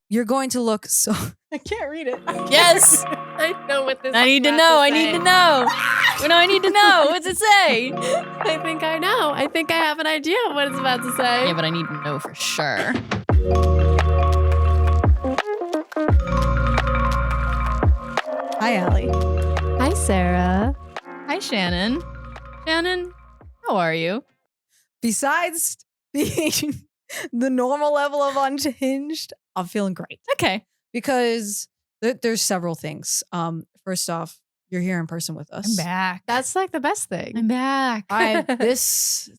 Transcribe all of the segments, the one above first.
you're going to look so... I can't read it. Yes. I know what this I need to is know. about I to need say. to know. No, I need to know. What's it say? I think I know. I think I have an idea of what it's about to say. Yeah, but I need to know for sure. Hi, Allie. Hi, Sarah. Hi, Shannon. Shannon, how are you? Besides being the normal level of unhinged, I'm feeling great. Okay. Because there's several things. First off, you're here in person with us. I'm back. That's like the best thing. I'm back. This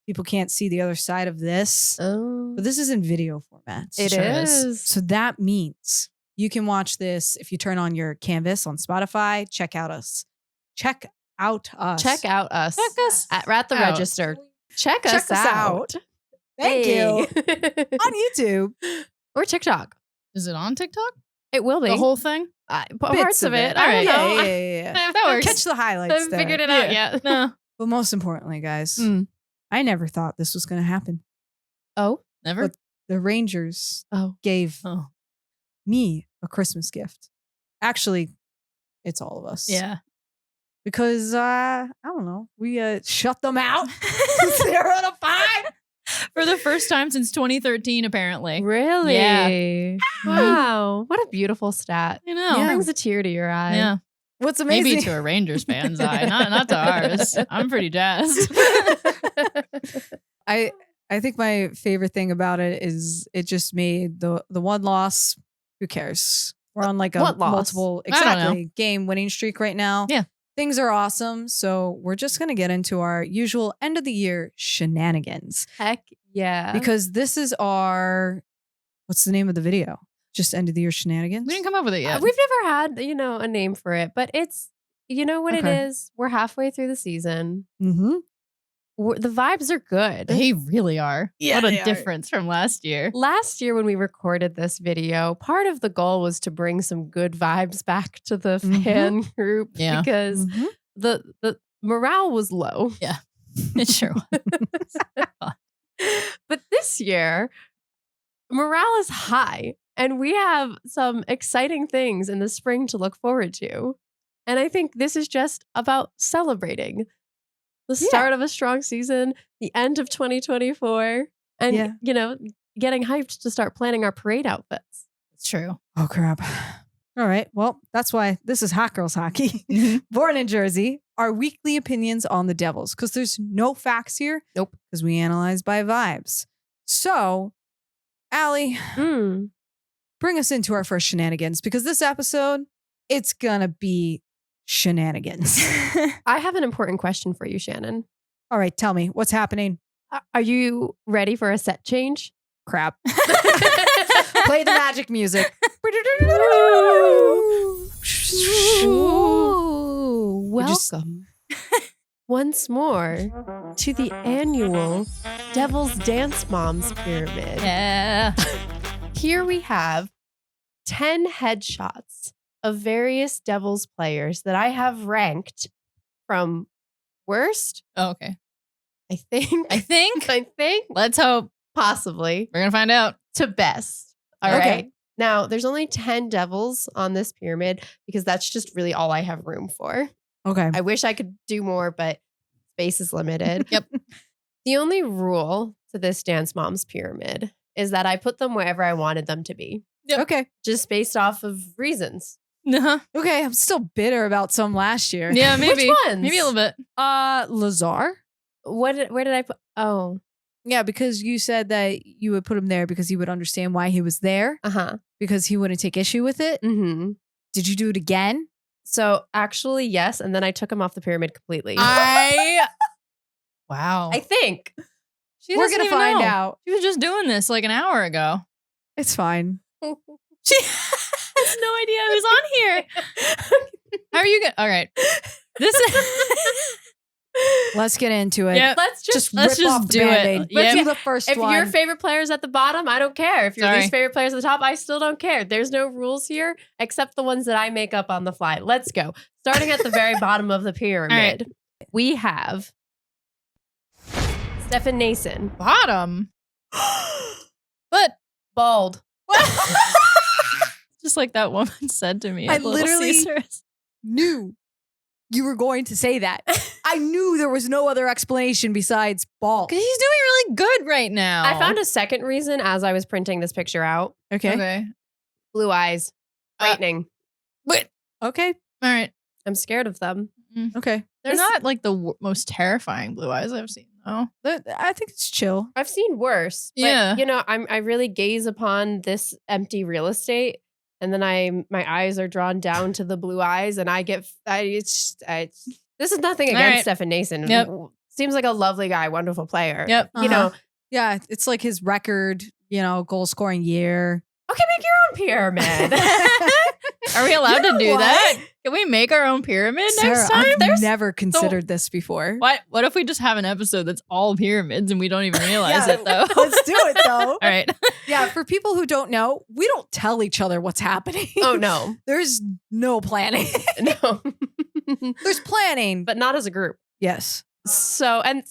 people can't see the other side of this, Oh, but this is in video format. it sure is. is. So that means you can watch this if you turn on your Canvas on Spotify. Check out us. Check out us. Check us We're at the out. register. Check Check us us out. Thank you. Hey. On YouTube. Or TikTok. Is it on TikTok? It will be. The whole thing? Parts of it. All I right. don't know. Yeah. That works. Catch the I highlights haven't there. figured it out yet. No. But most importantly, guys, Mm. I never thought this was going to happen. Oh. Never? But the Rangers Oh. gave Oh. me a Christmas gift. Actually, it's all of us. Yeah. Because, I don't know, we shut them out. 0-5. For the first time since 2013, apparently. Really? Yeah. Wow. What a beautiful stat. I know. Yeah. Brings a tear to your eye. Yeah. What's amazing? Maybe to a Rangers fan's eye, not to ours. I'm pretty jazzed. I think my favorite thing about it is it just made the one loss. Who cares? We're on like a What loss? multiple I don't know. game winning streak right now. Yeah. Things are awesome. So we're just going to get into our usual end of the year shenanigans Heck yeah. because this is our, what's the name of the video? Just end of the year shenanigans? We didn't come up with it yet. We've never had, a name for it, but it's, you know what Okay. it is? We're halfway through the season. Mm-hmm. The vibes are good. They really are. Yeah, What they a are. difference from last year. Last year when we recorded this video, part of the goal was to bring some good vibes back to the Mhm. fan group Yeah. because Mhm. the morale was low. It sure was. But this year, morale is high and we have some exciting things in the spring to look forward to. And I think this is just about celebrating the start of a strong season, the end of 2024, and, Yeah. getting hyped to start planning our parade outfits. It's true. Oh, crap. All right. Well, that's why this is Hot Girls Hockey. Born in Jersey, our weekly opinions on the Devils, because there's no facts here. Nope. Because we analyze by vibes. So, Allie, bring us into our first shenanigans, because this episode, it's going to be shenanigans. I have an important question for you, Shannon. All right. Tell me, what's happening? Are you ready for a set change? Crap. Play the magic music. Welcome once more to the annual Devil's Dance Moms Pyramid. Yeah. Here we have 10 headshots of various Devils players that I have ranked from worst, Oh, okay. I think, I think. Let's hope. possibly, We're going to find out. to best. All Okay. right. Now, there's only 10 Devils on this pyramid because that's just really all I have room for. Okay. I wish I could do more, but space is limited. Yep. The only rule to this Dance Moms pyramid is that I put them wherever I wanted them to be, Okay. just based off of reasons. Uh-huh. Okay. I'm still bitter about some last year. Yeah, maybe. Which ones? Maybe a little bit. Lazar. Where did I put? Oh, Yeah, because you said that you would put him there because you would understand why he was there, uh-huh. because he wouldn't take issue with it. Mm-hmm. Did you do it again? So actually, yes. And then I took him off the pyramid completely. Wow. I think. She We're doesn't going to even find know. out. She was just doing this like an hour ago. It's fine. She has no idea who's on here. How are you going? All right. This is. Let's get into it. Yep. Let's just Let's rip just off the do it. Band-Aid. Let's Yep. do the first if one. your favorite player's at the bottom, I don't care. If your Sorry. least favorite player's at the top, I still don't care. There's no rules here except the ones that I make up on the fly. Let's go. Starting at the very bottom of the pyramid, we have Stefan Nason. Bottom. But Bald. Just like that woman said to me. I At Little literally- Caesars. Knew you were going to say that. I knew there was no other explanation besides balls. Because he's doing really good right now. I found a second reason as I was printing this picture out. Okay. Blue eyes. Frightening. Okay. All right. I'm scared of them. Okay. They're not like the most terrifying blue eyes I've seen, though. I think it's chill. I've seen worse. But, Yeah. you know, I really gaze upon this empty real estate, and then my eyes are drawn down to the blue eyes, and this is nothing All against right. Stefan Nason. Yep. Seems like a lovely guy, wonderful player. Yep. You know, Yeah, it's like his record, goal scoring year. okay, make your own pyramid. Are we allowed You know to do what? that? Can we make our own pyramid Sarah, next time? I've never considered this before. What if we just have an episode that's all pyramids and we don't even realize Yeah, it, though? Let's do it, though. All right. Yeah, for people who don't know, we don't tell each other what's happening. Oh, no. There's no planning. No. There's planning. But not as a group. Yes. So, and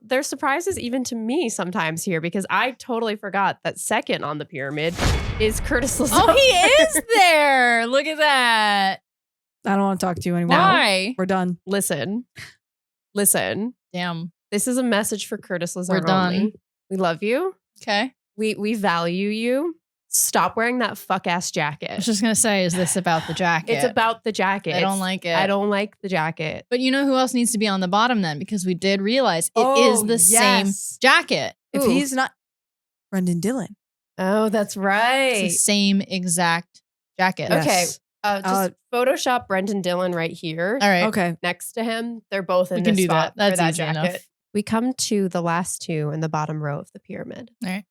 there's surprises even to me sometimes here because I totally forgot that second on the pyramid is Curtis Lazone. Oh, he is there. Look at that. I don't want to talk to you anymore. Why? We're done. Listen. Damn. This is a message for Curtis Lazone. We're done. only. We love you. Okay. We value you. Stop wearing that fuck ass I jacket. was just going to say, is this about the jacket? It's about the jacket. I don't like it. I don't like the jacket. But you know who else needs to be on the bottom then? Because we did realize it is the same yes. jacket. If Ooh. he's not Brendan Dillon. Oh, that's right. It's the same exact jacket. Yes. Okay. Just Photoshop Brendan Dillon right here. All right. Okay. Next to him. They're both in We this can do spot that. for That's that easy jacket. enough. We come to the last two in the bottom row of the pyramid. All right.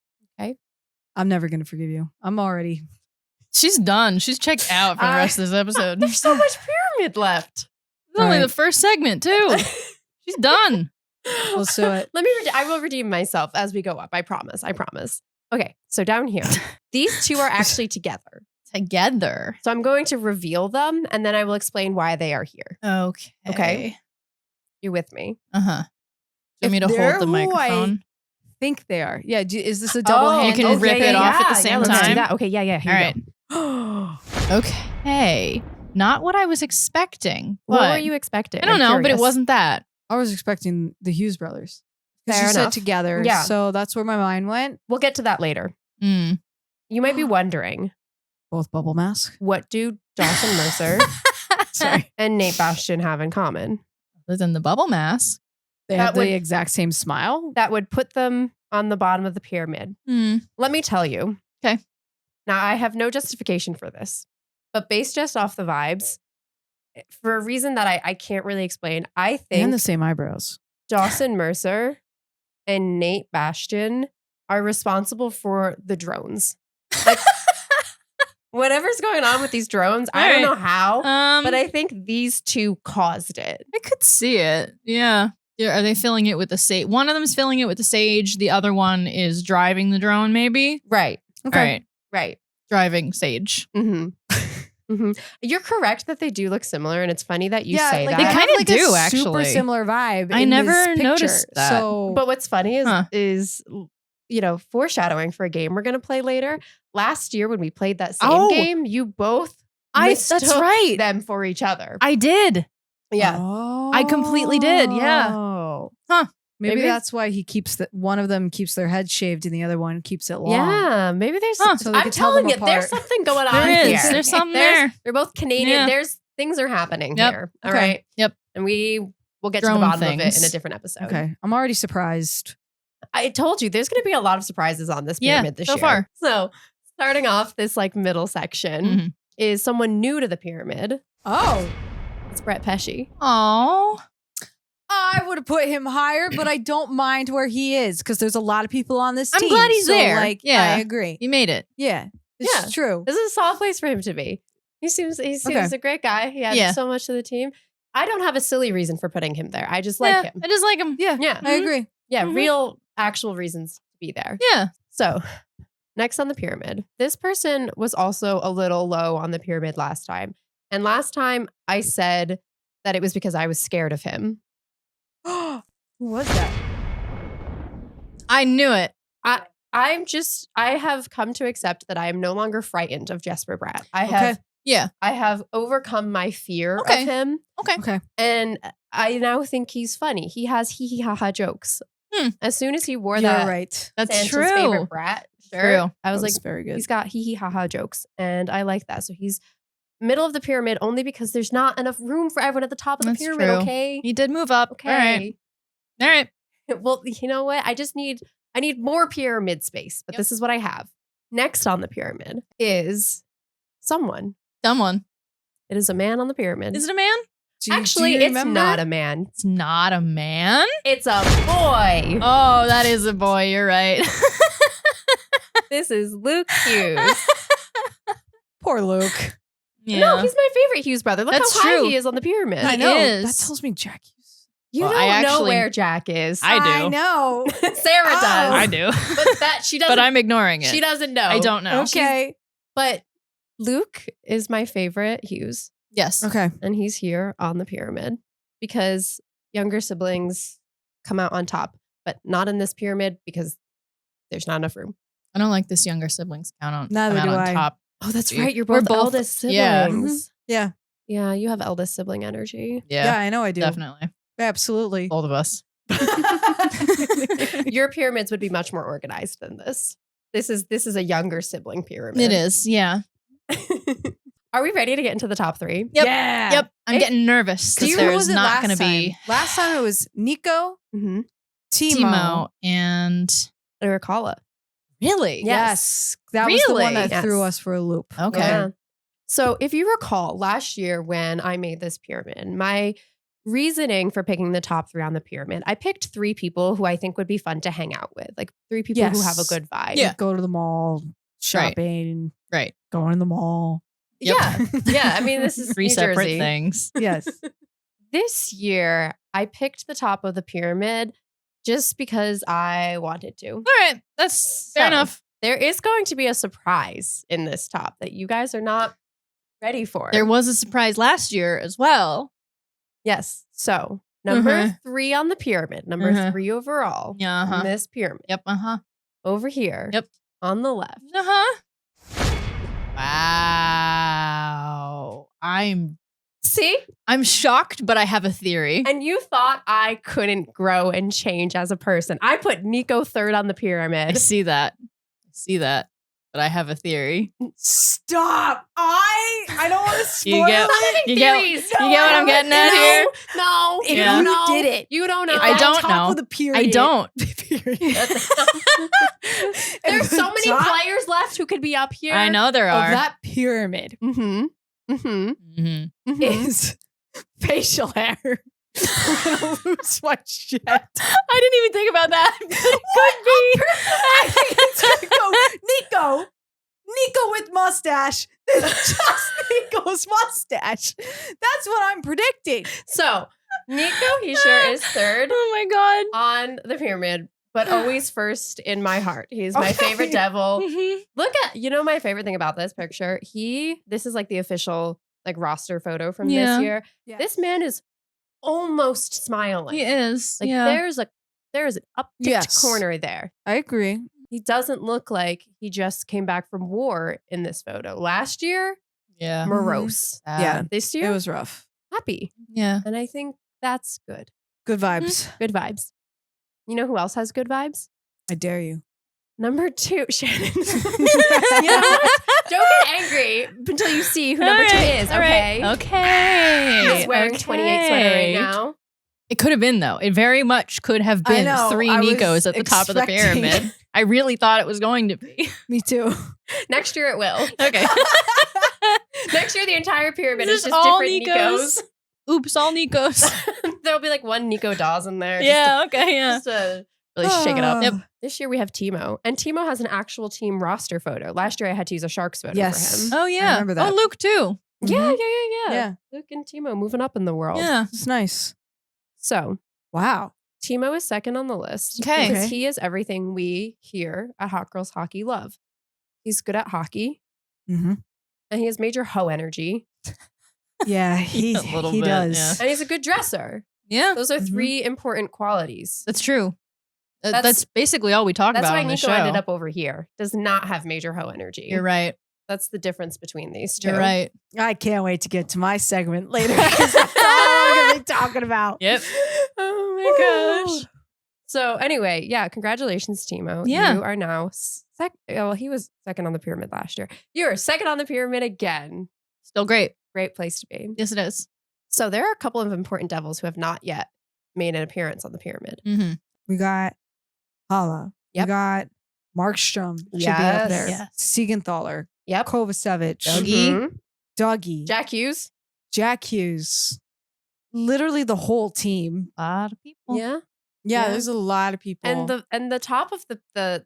I'm never going to forgive you. I'm already. She's done. She's checked out for the rest of this episode. There's so much pyramid left. It's only All right. the first segment, too. She's done. Let's do it. I will redeem myself as we go up. I promise. Okay, so down here, these two are actually together. Together. So I'm going to reveal them, and then I will explain why they are here. Okay. Okay. You with me? Uh-huh. Do you want me If to they're hold the who I microphone? Think they are. Yeah. Is this a double hand? You can rip it off at the same let's do time? that. Okay, yeah. Here All we right. go. Okay. Not what I was expecting. What but- were you expecting? I don't know, but it curious. wasn't that. I was expecting the Hughes brothers. Because Fair you said enough. together. Yeah. So that's where my mind went. We'll get to that later. Mm. You might be wondering, Both bubble mask. what do Dawson Mercer Sorry. and Nate Bastian have in common? Other than the bubble mask. They That have would- the exact same smile. That would put them on the bottom of the pyramid. Mm. Let me tell you. Okay. Now, I have no justification for this, but based just off the vibes, for a reason that I can't really explain, I think And the same eyebrows. Dawson Mercer and Nate Bastian are responsible for the drones. Like, whatever's going on with these drones, I don't know how, but I think these two caused it. I could see it. Yeah. Are they filling it with the sage? One of them's filling it with the sage. The other one is driving the drone, maybe? Right. All right. Right. Driving sage. Mm-hmm. You're correct that they do look similar, and it's funny that you say like that. They have, kinda like, do, a actually. Super similar vibe. I in never this picture. noticed that. So, But what's funny is, Huh. is foreshadowing for a game we're going to play later. Last year when we played that same Oh. game, you both That's mistook right. them for each other. I did. Yeah. I completely did, yeah. Oh. Huh. Maybe Maybe- that's why he keeps one of them keeps their head shaved and the other one keeps it long. Yeah, maybe there's. Huh. So they I'm could tell telling them you, there's apart. something going on There is. here. There's something there. They're both Canadian. Yeah. There's things are happening Yep. here. All right. Okay. Yep. And we will get to Drone the bottom of it things. in a different episode. Okay. I'm already surprised. I told you there's going to be a lot of surprises on this Yeah, pyramid this so year. far. So starting off this middle section Mhm. is someone new to the pyramid. Oh. It's Brett Pesci. Oh. I would have put him higher, but I don't mind where he is because there's a lot of people on this I'm team. glad he's So, there. Like, Yeah. I agree. You made it. Yeah. It's Yeah. true. This is a solid place for him to be. He seems Okay. a great guy. He adds Yeah. so much to the team. I don't have a silly reason for putting him there. I just like Yeah, him. I just like him. Yeah. Yeah. I agree. Yeah, Mhm. real actual reasons to be there. Yeah. So, next on the pyramid. This person was also a little low on the pyramid last time. And last time I said that it was because I was scared of him. Who was that? I knew it. I have come to accept that I am no longer frightened of Jesper Bratt. I have overcome my fear of him. Okay. And I now think he's funny. He has hee ha ha jokes. As soon as he wore that, right. That's Santa's true. favorite brat shirt, True. I was That like, was very good. he's got hee hee ha ha jokes, and I like that. So he's middle of the pyramid only because there's not enough room for everyone at the top of the That's pyramid. true. Okay. He did move up. Okay. All right. Well, you know what? I need more pyramid space, but this is what I have. Next on the pyramid is someone. It is a man on the pyramid. Is it a man? Actually, it's not a man. It's not a man. It's a boy. Oh, that is a boy. You're right. This is Luke Hughes. Poor Luke. Yeah. No, he's my favorite Hughes brother. Look That's how high true. he is on the pyramid. I I know. know. is. That tells me Jack Hughes. You Well, don't I know actually- where Jack is. I do. I know. Sarah does. I do. But that she doesn't. But I'm ignoring it. She doesn't know. I don't know. Okay. But Luke is my favorite Hughes, Yes. Okay. and he's here on the pyramid because younger siblings come out on top, but not in this pyramid because there's not enough room. I don't like this younger siblings count on. Neither come out do on I. top. Oh, that's We're right. You're both, both- eldest siblings. yeah. Yeah. Yeah, you have eldest sibling energy. Yeah, I know I do. Definitely. Absolutely. Both of us. Your pyramids would be much more organized than this. This is a younger sibling pyramid. It is. Yeah. Are we ready to get into the top three? Yep. Yeah. Yep. I'm getting nervous Do because you who there's was it not last going to be time? Last time it was Nico, Mm-hmm. Timo. and Uricala. really. Yes. That was the one Really? that threw Yes. us for a loop. Okay. Yeah. So if you recall, last year when I made this pyramid, my reasoning for picking the top three on the pyramid, I picked three people who I think would be fun to hang out with, like three people who have a Yes. good vibe. Yeah. Go to the mall, shopping, Right. going to the mall. Yep. Yeah. Yeah. I mean, this is Three New separate Jersey. things. Yes. This year, I picked the top of the pyramid just because I wanted to. All right. That's fair So, enough. There is going to be a surprise in this top that you guys are not ready for. There was a surprise last year as well. Yes. So, number Mhm. 3 on the pyramid, number Mhm. 3 overall Yeah. in this pyramid. Yep. Over here. Yep. On the left. Wow. See? I'm shocked, but I have a theory. And you thought I couldn't grow and change as a person. I put Nico third on the I pyramid. see that. But I have a theory. Stop. I don't want to spoil You get- it. You get, Theories. you get what I'm getting at here? No. If Yeah. you No. did it, You don't know. I don't top know. Of the period. I don't. There's so The many top players left who could be up here. I know there of are. that pyramid Mm-hmm. Mm-hmm. Mhm. is facial hair. I'm gonna lose my shit. I didn't even think about that. I think it's gonna go Nico with mustache. It's just Nico's mustache. That's what I'm predicting. So, Nico, he sure is third Oh my god. on the pyramid, but always first in my heart. He's my Okay. favorite devil. Mhm. Look at, my favorite thing about this picture. This is like the official like roster photo from Yeah. this year. Yeah. This man is almost smiling. He is. Like yeah. there is an upticked Yes. corner there. I agree. He doesn't look like he just came back from war in this photo. Last year, Yeah. morose. Yeah. This It year, was rough. happy. Yeah. And I think that's good. Good vibes. Good vibes. You know who else has good vibes? I dare you. Number 2, Shannon. You know what? Don't get angry until you see who number 2 is, All right. okay? Okay. He's wearing 28 sweater right now. It could have been though. It very much could have I been know. 3 I was Nikos at the top of the expecting- pyramid. I really thought it was going to be. Me too. Next year it will. Okay. Next year the entire pyramid Is is this just all different Nikos? Nikos. Oops, all Nikos. There'll be like one Nico Dawes in there. Yeah, okay, yeah. Just to really shake it up. Yep. This year we have Timo. And Timo has an actual team roster photo. Last year I had to use a Sharks photo Yes. for him. Oh yeah. remember that. Oh, Luke too. Yeah. Yeah. Luke and Timo moving up in the world. Yeah. It's nice. So Wow. Timo is second on the list Okay. because Okay. he is everything we here at Hot Girls Hockey love. He's good at hockey Mm-hmm. and he has major hoe energy Yeah, he A little bit, does. yeah. and he's a good dresser. Yeah. Those are Mhm. 3 important qualities. That's true. That's basically all we talk That's about why on the Nico show. ended up over here. Does not have major hoe energy. You're right. That's the difference between these two. You're right. I can't wait to get to my segment later because that's all I'm going to be talking about. Yep. Oh my gosh. So anyway, yeah, congratulations, Timo. Yeah. You are now well, he was second on the pyramid last year. You're second on the pyramid again. Still great. Great place to be. Yes, it is. So there are a couple of important devils who have not yet made an appearance on the pyramid. Mm-hmm. We got Hala. Yep. We got Markstrom. Should be Yes. up there. Yes. Siegenthaler. Yep. Kovacevic. Dougie. Mhm. Dougie. Jack Hughes. Jack Hughes. Literally the whole team. A lot of people. Yeah. Yeah, Yeah. there's a lot of people. And the top of the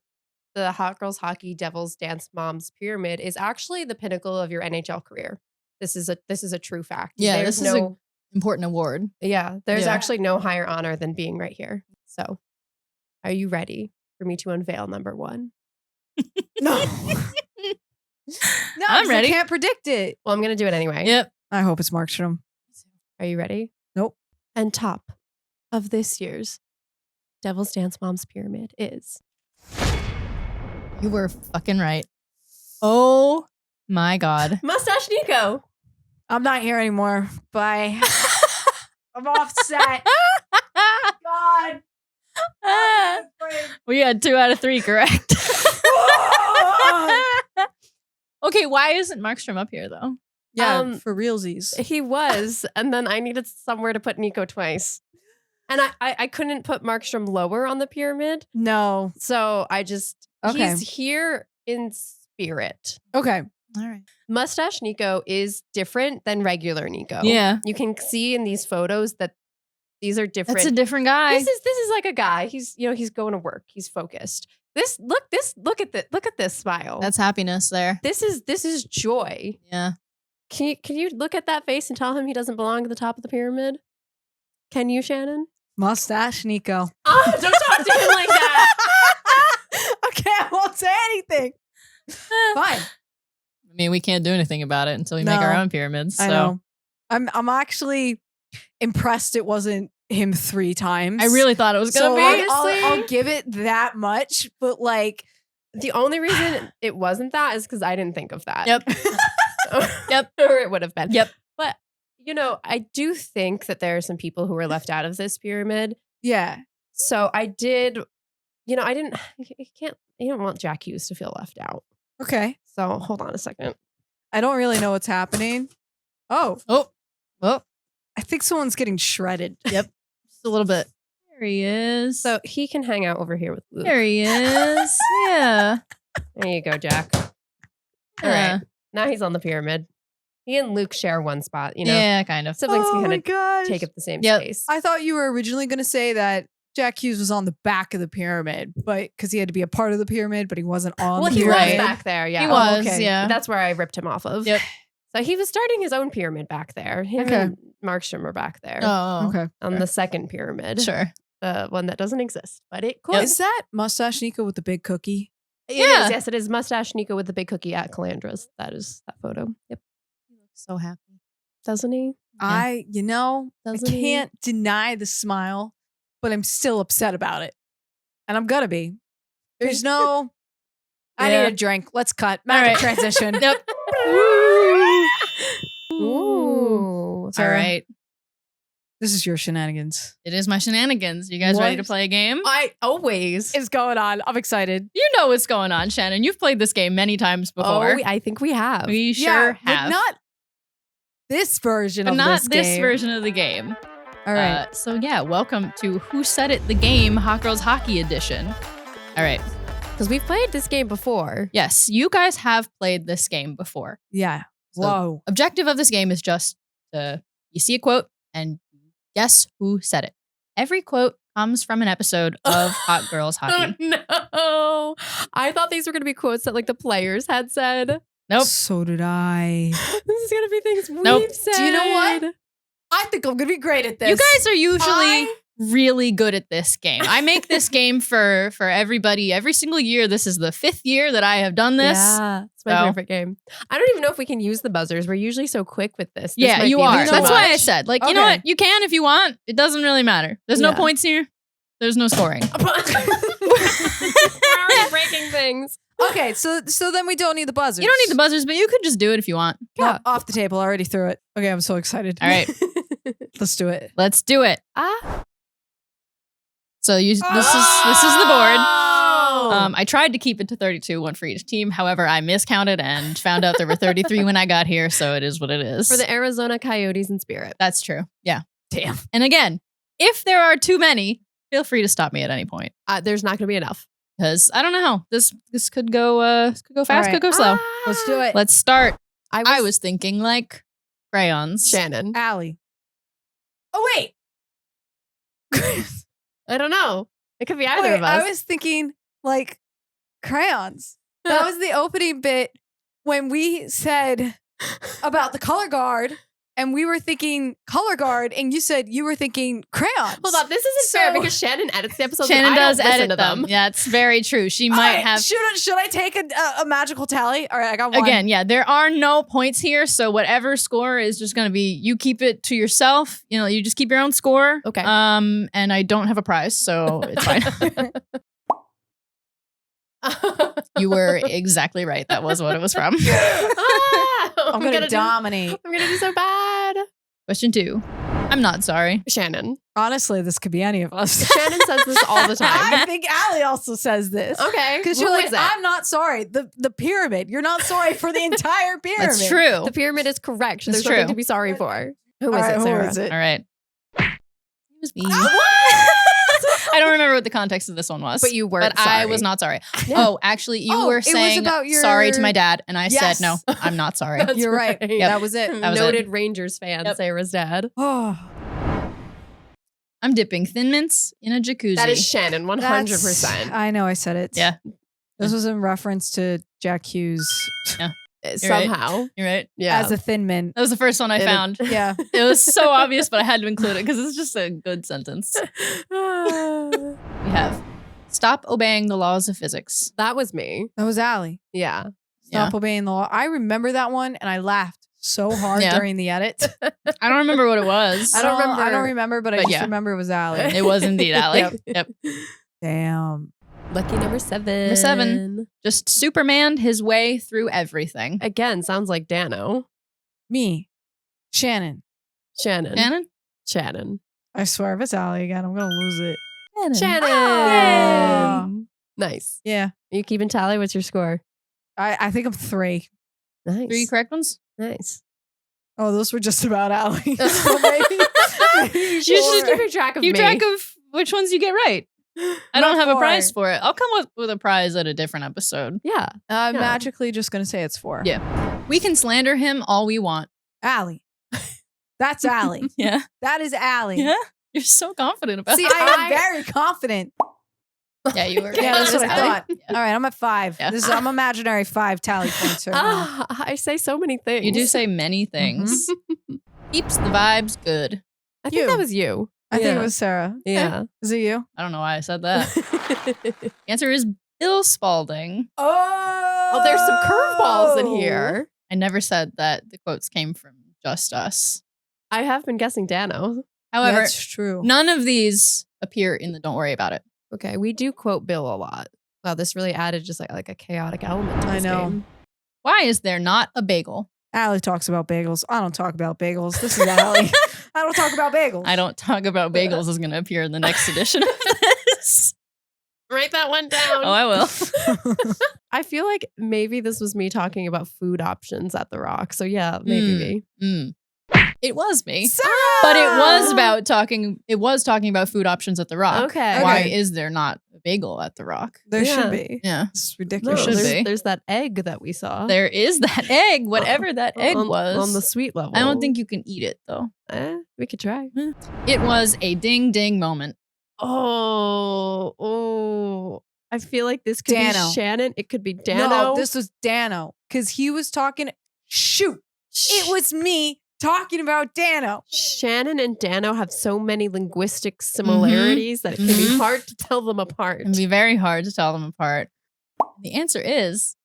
Hot Girls Hockey Devils Dance Moms pyramid is actually the pinnacle of your NHL career. This is a true fact. Yeah, There's this is an important award. there's Yeah. actually no higher honor than being right here. So, are you ready for me to unveil number 1? no. I'm 'cause ready. I can't predict it. Well, I'm going to do it anyway. Yep. I hope it's Markstrom. Are you ready? Nope. And top of this year's Devil's Dance Moms pyramid is You were fucking right. Oh my God. Mustache Nico. I'm not here anymore. Bye. I'm off set. God. We had 2 out of 3 correct. Okay, why isn't Markstrom up here though? Yeah, for realsies. He was, and then I needed somewhere to put Nico twice. And I couldn't put Markstrom lower on the pyramid. No. So I just, Okay. he's here in spirit. Okay. All right. Mustache Nico is different than regular Nico. Yeah. You can see in these photos that these are different. That's a different guy. This is like a guy. He's he's going to work. He's focused. Look at this smile. That's happiness there. This is joy. Yeah. Can you look at that face and tell him he doesn't belong at the top of the pyramid? Can you, Shannon? Mustache Nico. Oh, don't talk to him like that. Okay, I won't say anything. Fine. I mean, we can't do anything about it until we make No. our own pyramids. So I know. I'm actually impressed it wasn't him 3 times. I really thought it was so gonna be. honestly- I'll give it that much, but like The only reason it wasn't that is because I didn't think of that. Yep. Yep. Or it would have been. Yep. But I do think that there are some people who were left out of this pyramid. yeah. So I did, you don't want Jack Hughes to feel left out. Okay. So hold on a second. I don't really know what's happening. Oh, Oh. I think someone's getting shredded. Yep. Just a little bit. There he is. So he can hang out over here with Luke. there he is. Yeah. There you go, Jack. All Yeah. right. Now he's on the pyramid. He and Luke share one spot, Yeah, kind of. Siblings Oh can my kind of gosh. take up the same Yep. space. I thought you were originally going to say that Jack Hughes was on the back of the pyramid, but because he had to be a part of the pyramid, but he wasn't on Well, the he was pyramid. back there, yeah. He was, okay. yeah. That's where I ripped him off of. Yep. So he was starting his own pyramid back there. Him Okay. and Markstrom are back there Oh. Okay. on the second pyramid. Sure. The one that doesn't exist, but it could. Yep. Is that Mustache Nico with the big cookie? It Yeah. is. Yes, it is Mustache Nico with the big cookie at Calandra's. That is that photo. Yep. He looks so happy. Doesn't he? I Doesn't he? can't deny the smile, but I'm still upset about it. And I'm gonna be. There's no. I Yeah. need a drink. Let's cut. All Magic right. transition. Yep. Ooh. All Sarah, right. This is your shenanigans. It is my shenanigans. You guys ready to What? play a game? I always. It's going on. I'm excited. You know what's going on, Shannon. You've played this game many times before. Oh, I think we have. we sure yeah, have. but not this version But of not this game. version of the game. All right. So yeah, welcome to Who Said It, the game, Hot Girls Hockey Edition. All right. Because we've played this game before. Yes, you guys have played this game before. Yeah. So, Whoa. Objective of this game is just to you see a quote and guess who said it. Every quote comes from an episode of Hot Girls Hockey. Oh, no. I thought these were going to be quotes that like the players had said. Nope. So did I. This is going to be things Nope. we've said. Do you know what? I think I'm gonna be great at this. You guys are usually I- really good at this game. I make this game for everybody every single year. This is the 5th year that I have done this. Yeah, it's my So- favorite game. I don't even know if we can use the buzzers. We're usually so quick with this. This Yeah, might you be a are. bit too That's why I much. said, like, you know Okay. what? You can if you want. It doesn't really matter. There's no Yeah. points here. There's no scoring. We're already breaking things. Okay, so then we don't need the buzzers. You don't need the buzzers, but you could just do it if you want. No, off the table. I already threw it. Okay, I'm so excited. All right, Let's do it. let's do it. So this is the board. I tried to keep it to 32, one for each team. However, I miscounted and found out there were 33 when I got here, so it is what it is. For the Arizona Coyotes in spirit. That's true. Yeah. Damn. And again, if there are too many, feel free to stop me at any point. There's not going to be enough. Because I don't know. This could go fast, right. could go slow. Let's do it. Let's start. I was thinking like crayons. Shannon. Allie. Oh, wait. I don't know. It could be either Wait, of us. I was thinking like crayons. That was the opening bit when we said about the color guard, and we were thinking color guard, and you said you were thinking crayons. Hold on, this isn't fair because Shannon edits the episodes. Shannon and I does don't listen edit to them. Yeah, it's very true. She might have. Should I take a magical tally? All right, I got one. Again, yeah, there are no points here, so whatever score is just going to be you keep it to yourself. You know, you just keep your own score. Okay. And I don't have a prize, so it's fine. You were exactly right. That was what it was from. I'm gonna dominate. I'm gonna do so bad. Question 2. I'm not sorry. Shannon. Honestly, this could be any of us. Shannon says this all the time. I think Allie also says this. Okay. Because Who you're like, is it? I'm not sorry. The pyramid. You're not sorry for the entire pyramid. That's true. The pyramid is correct. That's There's nothing true. to be sorry for. Who All is right, it, Sarah? Who is it? All right. It was me. I don't remember what the context of this one was. But you weren't But I sorry. was not sorry. Yeah. Oh, actually, you Oh, were it was saying about your- sorry to my dad, and I Yes. said no, I'm not sorry. That's You're right. right. That was it. That was Noted Rangers fan, Yep. Sarah's dad. Oh, I'm dipping Thin Mints in a jacuzzi. That is Shannon, 100%. I know I said it. Yeah. This was in reference to Jack Hughes Somehow. You're right. Yeah. as a thin mint. That was the first one I found. Yeah. It was so obvious, but I had to include it because it's just a good sentence. We have stop obeying the laws of physics. That was me. That was Allie. Yeah. Stop obeying the law. I remember that one and I laughed so hard Yeah. during the edit. I don't remember what it was. I don't remember, but I But just yeah. remember it was Allie. It was indeed Allie. Yep. Yep. Damn. Lucky number 7. Number 7. Just Superman his way through everything. Again, sounds like Dano. Me. Shannon. Shannon. Shannon? I swear if it's Allie again, I'm going to lose it. Shannon. Oh. Nice. Yeah. Are you keeping tally? What's your score? I think I'm 3. Nice. 3 correct ones? Nice. Oh, those were just about Allie. So maybe You should keep track of Keep me. track of which ones you get right. I don't have a 4. prize for it. I'll come up with a prize at a different episode. Yeah. I'm Yeah. magically just going to say it's 4. Yeah. We can slander him all we want. Allie. That's Allie. Yeah. That is Allie. Yeah. You're so confident about See, it. I am very confident. Yeah, you were. Yeah, that's what I thought. Yeah. All right, I'm at 5. Yeah. I'm imaginary 5 tally points right now. I say so many things. You do say many things. Keeps the vibes good. I think You. that was you. I think Yeah. it was Sarah. Yeah. Is it you? I don't know why I said that. The answer is Bill Spalding. Oh, There's some curveballs in here. I never said that the quotes came from just us. I have been guessing Dano. However, That's true. none of these appear in the Don't Worry About It. Okay, we do quote Bill a lot. Wow, this really added just like a chaotic element to I this know. game. Why is there not a bagel? Allie talks about bagels. I don't talk about bagels. This is Allie. I don't talk about bagels. I don't talk about bagels is going to appear in the next edition of this. Write that one down. Oh, I will. I feel like maybe this was me talking about food options at the Rock. So yeah, maybe me. It was me. Sarah! But it was talking about food options at the Rock. Okay. Why Okay. is there not a bagel at the Rock? There Yeah. should be. Yeah. This is No, ridiculous. should be. there's that egg that we saw. There is that egg, whatever that egg on, was. on the sweet level. I don't think you can eat it though. We could try. It was a ding ding moment. Oh. I feel like this could Dano. be Shannon. It could be Dano. No, this was Dano because he was talking. Shoot, it was me talking about Dano. Shannon and Dano have so many linguistic similarities that it can be hard to tell them apart. It'd be very hard to tell them apart. The answer is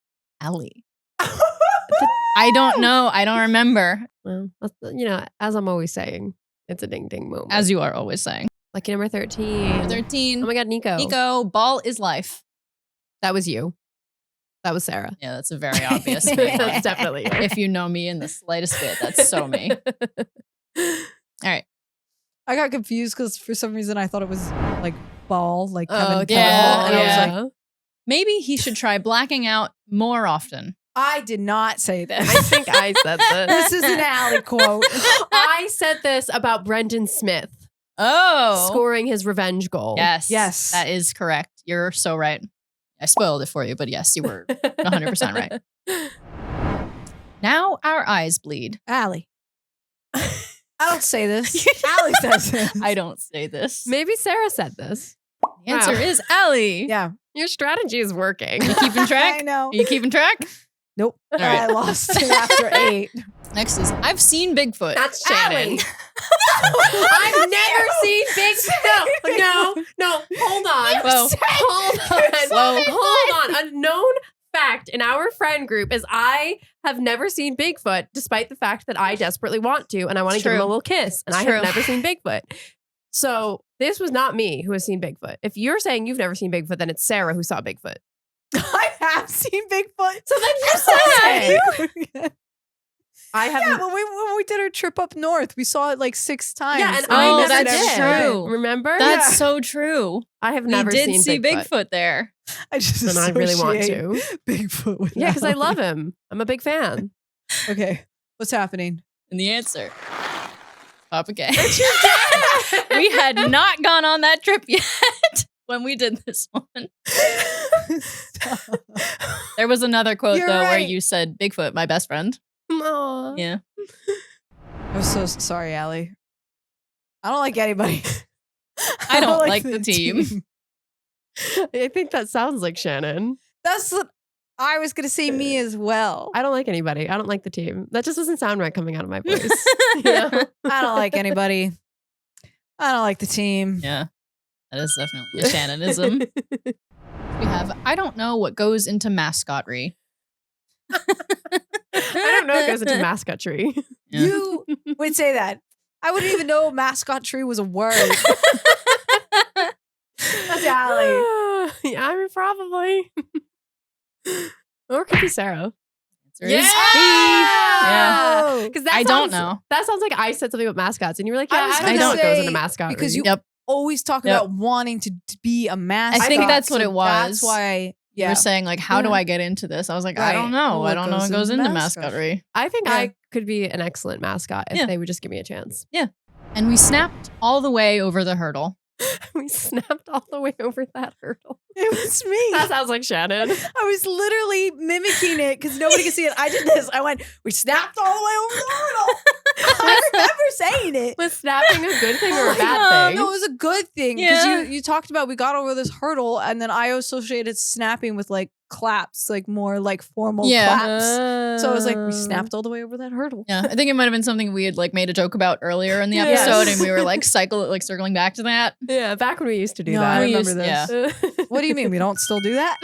Allie. I don't know. I don't remember. Well, as I'm always saying, it's a ding ding moment. As you are always saying. Lucky number 13. 13. Oh my God, Nico. Nico, ball is life. That was you. That was Sarah. Yeah, that's a very obvious me. That's definitely you. If you know me in the slightest bit, that's so me. All right. I got confused because for some reason I thought it was like ball, like Kevin okay. Ball, and I was yeah. like, Maybe he should try blacking out more often. I did not say this. I think I said this. This is an Allie quote. I said this about Brendan Smith Oh. scoring his revenge goal. Yes. That is correct. You're so right. I spoiled it for you, but yes, you were 100% right. Now our eyes bleed. Allie. I don't say this. Allie says this. I don't say this. Maybe Sarah said this. The answer Wow. is Allie. Yeah. Your strategy is working. You keeping track? I know. Are you keeping track? Nope. All right. I lost it after 8. Next is I've seen Bigfoot. That's Allie. Shannon. I've never seen Bigfoot. No. Hold on. Whoa. Hold on. A known fact in our friend group is I have never seen Bigfoot, despite the fact that I desperately want to, and I want to give him a little kiss, and I have never seen Bigfoot. So this was not me who has seen Bigfoot. If you're saying you've never seen Bigfoot, then it's Sarah who saw Bigfoot. I have seen Bigfoot. So then you said I Yeah, haven't. when we did our trip up north, we saw it like 6 times. Yeah, and Oh, I never that's did. true. Remember? That's Yeah. so true. I have We never did seen see Bigfoot. Bigfoot there. I just And I really want associate to. Bigfoot with Yeah, because I Allie. love him. I'm a big fan. Okay, what's happening? And the answer, Papa K. We had not gone on that trip yet when we did this one. There was another quote You're though where right. you said Bigfoot, my best friend. Aw. Yeah. I'm so sorry, Allie. I don't like anybody. I don't like the team. I think that sounds like Shannon. That's what I was gonna say. Me as well. I don't like anybody. I don't like the team. That just doesn't sound right coming out of my voice. You know? I don't like anybody. I don't like the team. Yeah. That is definitely a Shannonism. We have I don't know what goes into mascotry. I don't know what goes into mascotry. Yeah. You would say that. I wouldn't even know mascot tree was a word. That's Allie. Yeah, I mean, probably. Or it could be Sarah. Answer is Yeah. Because I don't know. That sounds like I said something about mascots, and you were like, I "Yeah, was I don't gonna know what goes say, into mascot." because you Yep. always talk Yep. about wanting to be a mascot. I think that's what so it was. That's why. You Yeah. were saying like, how do Yeah. I get into this? I was like, I Right. don't know. Well, I it don't know goes what goes into into mascotry. mascotry. I think Yeah. I could be an excellent mascot if Yeah. they would just give me a chance. And we snapped all the way over the hurdle. We snapped all the way over that hurdle. It was me. That sounds like Shannon. I was literally mimicking it because nobody could see it. I did this. I went, we snapped all the way over the hurdle. I remember saying it. Was snapping a good thing or a bad thing? No, it was a good thing because Yeah. you talked about we got over this hurdle and then I associated snapping with like claps, like more like formal claps. So I was like, we snapped all the way over that hurdle. Yeah, I think it might have been something we had like made a joke about earlier in the Yes. episode, and we were like circling back to that. Yeah, back when we used to do No, that. I We remember used- this. yeah. What do you mean? We don't still do that?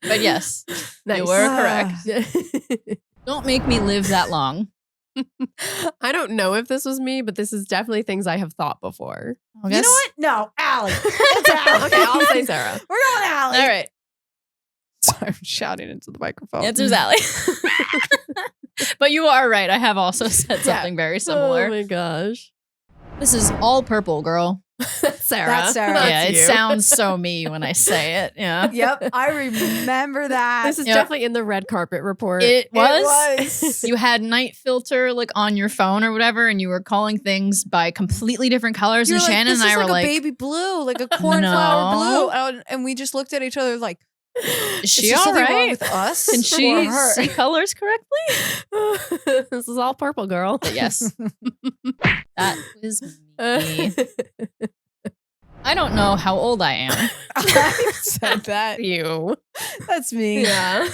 But yes, Nice. you were Ah. correct. Don't make me live that long. I don't know if this was me, but this is definitely things I have thought before. I You guess. know what? No, Allie. It's Allie. Okay, I'll say Sarah. We're going Allie. All right, Sorry, I'm shouting into the microphone. answer's Allie. But you are right. I have also said Yeah. something very Oh similar. my gosh. This is all purple, girl. Sarah. That's Sarah. Yeah, it you. sounds so me when I say it. Yeah. Yep, I remember that. This is Yep. definitely in the red carpet report. It was. was. You had night filter like on your phone or whatever, and you were calling things by completely different colors. You're And like, Shannon this and I is were like like, a baby blue, like a cornflower No. blue, and we just looked at each other like, "Is she there all something wrong right? with us? Can or she her?" see colors correctly?" This is all purple, girl. But yes, that was me. I don't know how old I am. I said that. You. That's me. Yeah.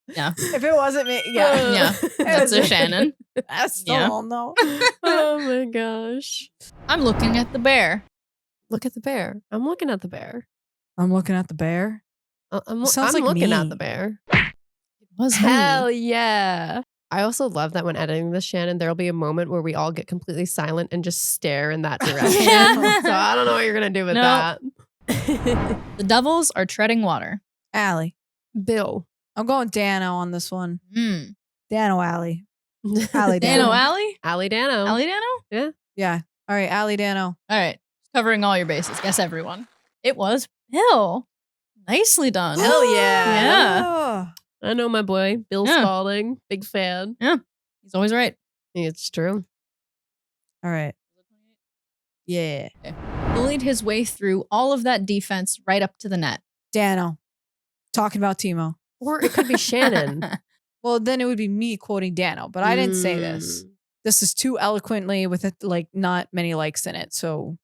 Yeah, If it wasn't me, yeah. yeah, that's a Shannon. I still Yeah. don't know. Oh my gosh. I'm looking at the bear. Look at the bear. I'm looking at the bear. I'm looking at the bear. I'm Sounds I'm like looking me. at the bear. Was me. Hell yeah. I also love that when editing this, Shannon, there'll be a moment where we all get completely silent and just stare in that direction. Yeah. So I don't know what you're going to do with Nope. that. The Devils are treading water. Allie. Bill. I'm going Dano on this one. Mm. Dano Allie. Allie Dano, Dano. Allie? Allie Dano. Allie Dano? Yeah. All right, Allie Dano. All right. Covering all your bases. Guess everyone. It was Bill. Nicely done. Hell yeah. Yeah. Oh. I know my boy, Bill Yeah. Spalding. Big fan. He's always right. It's true. All right. Yeah. Bullied his way through all of that defense right up to the net. Dano. Talking about Timo. Or it could be Shannon. Well, then it would be me quoting Dano, but I didn't say this. This is too eloquently with not many likes in it. So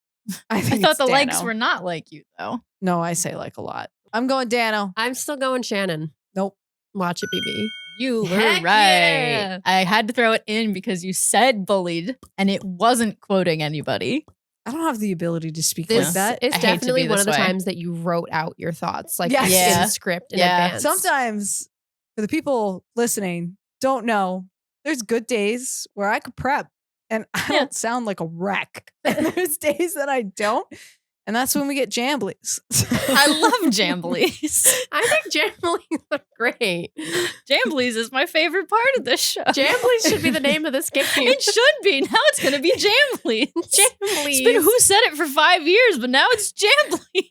I think thought it's the Dano. likes were not like you, though. No, I say like a lot. I'm going Dano. I'm still going Shannon. Nope. Watch it, BB. You were Heck right. yeah. I had to throw it in because you said bullied and it wasn't quoting anybody. I don't have the ability to speak This like that. is I hate to definitely be one this of the way. times that you wrote out your thoughts, like Yes. Yeah. in script in Yeah. advance. Sometimes, for the people listening, don't know, there's good days where I could prep and I Yeah. don't sound like a wreck. And there's days that I don't. And that's when we get jamblies. I love jamblies. I think Jamblies are great. Jamblies is my favorite part of this show. Jamblies should be the name of this game. It should be. Now it's going to be Jamblies. Jamblies. It's been Who Said It for 5 years, but now it's Jamblies.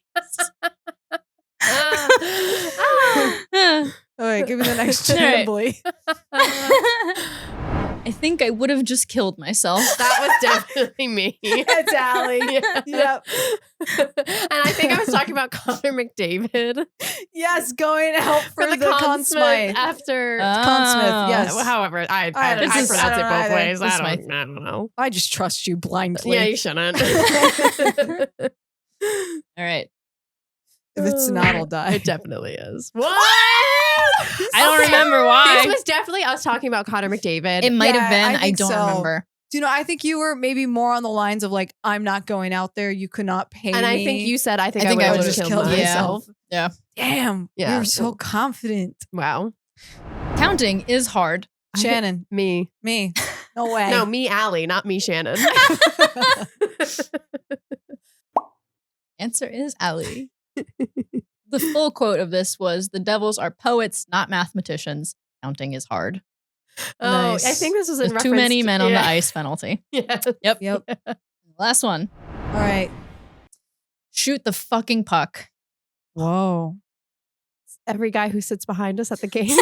All right, give me the next All right. jambly. I think I would have just killed myself. That was definitely me. It's Allie. Yeah. Yep. And I think I was talking about Connor McDavid Yes, going out for, the Conn Conn Smith Smythe. after. Conn Smith, yes. However, I don't- pronounce I don't it both either. ways. It's I don't know. I just trust you blindly. Yeah, you shouldn't. All right. If it's not, I'll die. It definitely is. What? I don't remember why. This was definitely us talking about Connor McDavid. It might Yeah, have been. I I think don't so. remember. Do you know, I think you were maybe more on the lines of like, I'm not going out there. You could not pay and me. I think you said, I think I I think would I have would've just killed killed myself. myself. Damn. Yeah. You're so confident. Wow. Counting is hard. Shannon. Me. Me. No way. No, me, Allie, not me, Shannon. Answer is Allie. The full quote of this was, "The Devils are poets, not mathematicians. Counting is hard." Oh, Nice. I think this was in With reference too many to- men on the yeah. ice penalty. Yeah. Yep. Yep. Last one. All right. Shoot the fucking puck. Whoa. Every guy who sits behind us at the game.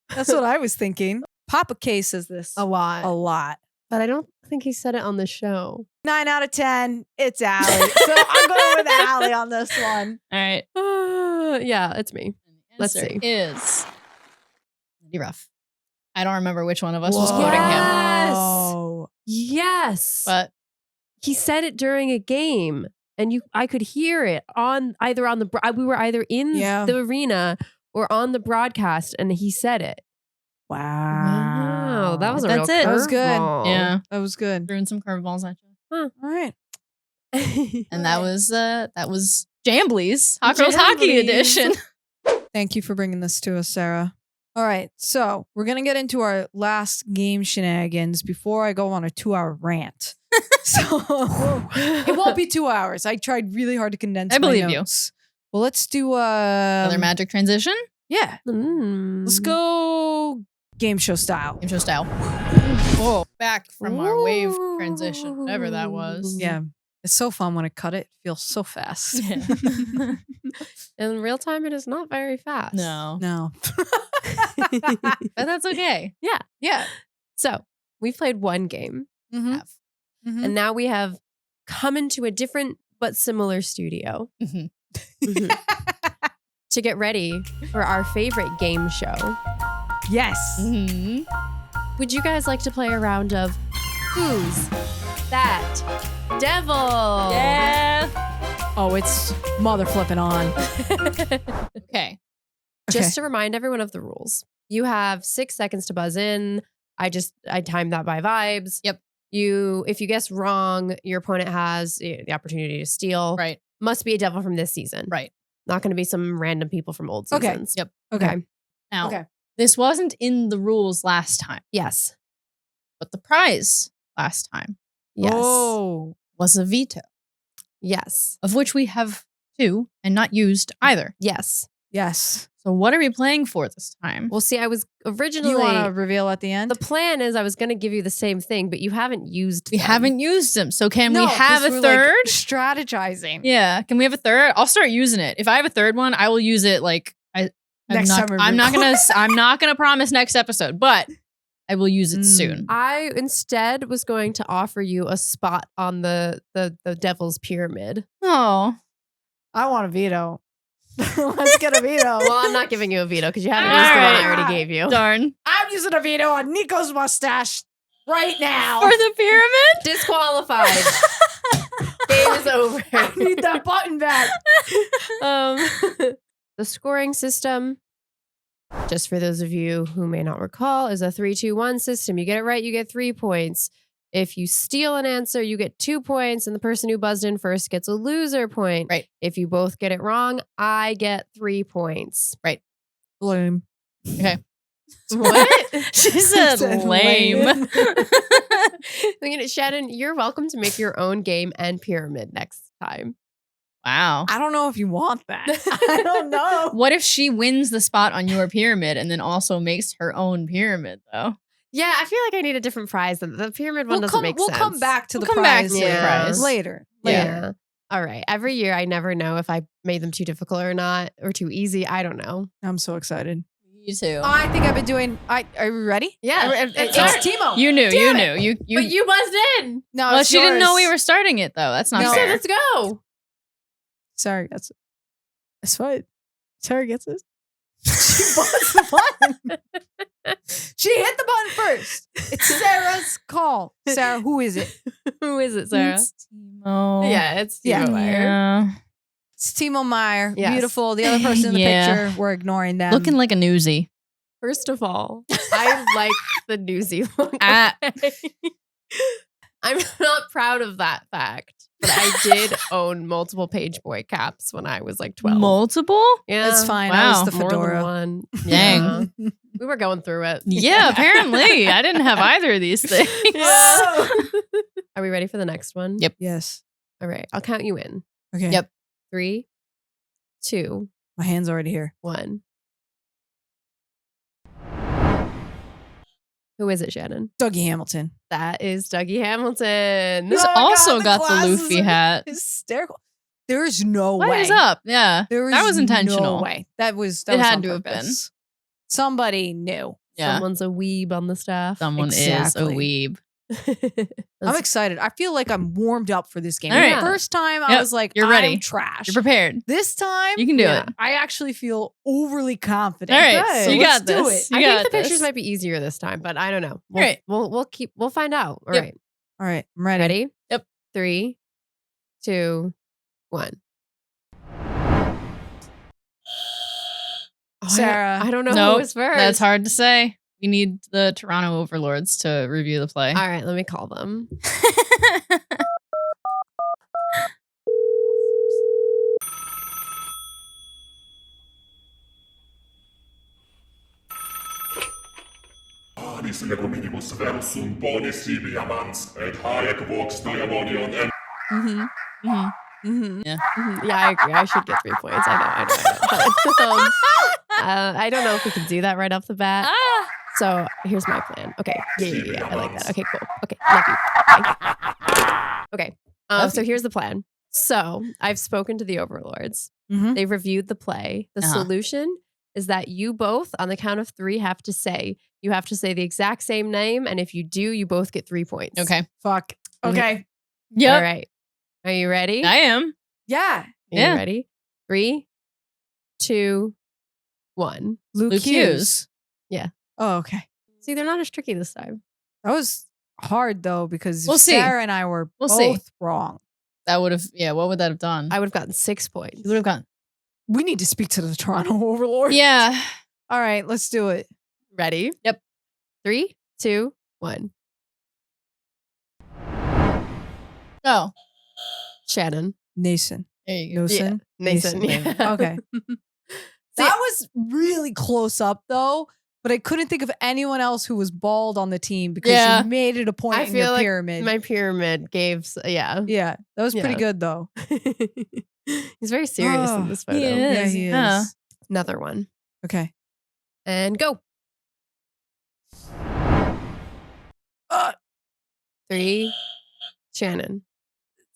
That's what I was thinking. Papa K says this A lot. a lot. But I don't think he said it on the show. 9 out of 10. It's Allie. So I'm going with Allie on this one. All right. Yeah, it's me. Let's Answer see. Is Lindy Ruff. I don't remember which one of us was Whoa. quoting him, Yes. Oh. Yes. but He said it during a game, and I could hear it either on the we were either in Yeah. the arena or on the broadcast, and he said it. Wow. That was a That's real it. That was good. curveball. yeah, That was good. throwing some curveballs at you. All right. And that was Jamblies, Hot Girls Hockey Jamblies. Edition. Thank you for bringing this to us, Sarah. All right. So we're going to get into our last game shenanigans before I go on a 2-hour rant. So it won't be 2 hours. I tried really hard to condense I believe my you. notes. Well, let's do Another magic transition. Yeah. Let's go game show style. Game show style. Whoa, back from our wave transition, whatever that was. Yeah. It's so fun when I cut it. It feels so fast. In real time, it is not very fast. No, No. but that's okay. Yeah. Yeah. So we've played one game, Mhm. Mm-hmm. and now we have come into a different but similar studio Mhm. to get ready for our favorite game show. Yes. Mm-hmm. Would you guys like to play a round of Who's That Devil? Yeah. Oh, it's mother flipping on. Okay. Just to remind everyone of the rules. You have 6 seconds to buzz in. I timed that by vibes. Yep. If you guess wrong, your opponent has the opportunity to steal. Right. Must be a devil from this season. Right. Not going to be some random people from old Okay. seasons. Yep. Okay. Now, Okay. This wasn't in the rules last time, Yes. but the prize last time Yes. Oh. was a veto, Yes. of which we have 2 and not used either. Yes. Yes. So what are we playing for this time? Well, see, I was originally. You want to reveal at the end? The plan is I was going to give you the same thing, but you haven't used. We them. haven't used them. So can we No, have 'cause a we're, third? Like, strategizing. Yeah. Can we have a third? I'll start using it. If I have a third one, I will use it like Next time we I'm not record. gonna promise next episode, but I will use it soon. I instead was going to offer you a spot on the Devil's Pyramid. Oh. I want a veto. Let's get a veto. Well, I'm not giving you a veto because you haven't used the one I already gave you. Darn. I'm using a veto on Nico's mustache right now. For the pyramid? Disqualified. Game is over. I need that button back. The scoring system, just for those of you who may not recall, is a 3-2-1 system. You get it right, you get 3 points. If you steal an answer, you get 2 points, and the person who buzzed in first gets a loser point. Right. If you both get it wrong, I get 3 points. Right. Lame. Okay. What? She said lame. Shannon, you're welcome to make your own game and pyramid next time. Wow. I don't know if you want that. I don't know. What if she wins the spot on your pyramid and then also makes her own pyramid, though? Yeah, I feel like I need a different prize. The pyramid one doesn't make we'll sense. come back to the We'll come back prize to the later. prize. Later. Yeah. All right. Every year, I never know if I made them too difficult or not, or too easy. I don't know. I'm so excited. You too. I think I've been doing. Are you ready? Yeah. It's Timo. You knew. Damn You knew. But you buzzed in. No, Well, it's she didn't know yours. we were starting it, though. That's not No. You said, fair. let's go. Sorry, that's fine. Sarah gets it. She buzzed the button. She hit the button first. It's Sarah's call. Sarah, who is it? Who is it, Sarah? It's Timo. Yeah, it's Yeah. Timo Meyer. Yeah. It's Timo Meyer. Yes. Beautiful. The other person in the Yeah. picture, we're ignoring them. Looking like a newsie. First of all, I like the newsy look. Ah. I'm not proud of that fact, but I did own multiple page boy caps when I was like 12. Multiple? Yeah, It's fine. Wow. I was the more than fedora. one. Dang. Yeah. We were going through it. Yeah, apparently. I didn't have either of these things. Yeah. Are we ready for the next one? Yep. Yes. All right. I'll count you in. Okay. Yep. 3, 2, My hand's already here. 1. Who is it, Shannon? Dougie Hamilton. That is Dougie Hamilton. Who's Oh my also God, got the glasses Luffy are hat. Hysterical. There's no What way. is up? Yeah. There That is was intentional. No way. That was It was had on to have purpose. Somebody knew. Yeah. Someone's a weeb on the staff. Someone is Exactly. a weeb. I'm excited. I feel like I'm warmed up for this game. All right. The first time I Yep. was like, You're ready. I'm trash. You're prepared. This time, You can do Yeah. it. I actually feel overly confident. All right. Good. So you Let's got do this. it. You I got think the this. pictures might be easier this time, but I don't know. All right. We'll find out. All Yep. right. All right. I'm ready. Ready? Yep. 3, 2, 1. Oh, Sarah. I don't know Nope, who was first. That's hard to say. We need the Toronto overlords to review the play. All right, let me call them. Anis lego minimus versum boni sibiamans, et haec vox diamonion em... Mm-hmm. Mhm. Mm-hmm. Yeah. Yeah, I agree. I should get 3 points. I know. But, I don't know if we can do that right off the bat. Ah. So here's my plan. Okay. Yeah. I like that. Okay, cool. Okay. Love you. Okay. Love So you. here's the plan. So I've spoken to the overlords. Mhm. They've reviewed the play. The Uh-huh. solution is that you both, on the count of 3, have to say the exact same name. And if you do, you both get 3 points. Okay. Fuck. Okay. Yep. All right. Are you ready? I am. Yeah. Are Yeah. you ready? 3, 2, 1. Luke, Luke Hughes. Yeah. Oh, okay. See, they're not as tricky this time. That was hard though because We'll see. Sarah and I were We'll both see. wrong. That would have, yeah, what would that have done? I would have gotten 6 points. You would have gone. We need to speak to the Toronto overlord. Yeah. All right, let's do it. Ready? Yep. 3, 2, 1. Oh, Shannon. Nason. there you go. Nason. Nathan. Nason. Yeah. Okay. That was really close up though, but I couldn't think of anyone else who was bald on the team because Yeah. you made it a point I in feel your like pyramid. my pyramid gave, yeah. Yeah, that was pretty Yeah. good though. He's very serious Oh, in this photo. he is. Yeah, he Yeah. is. Another one. Okay. And go. 3. Shannon.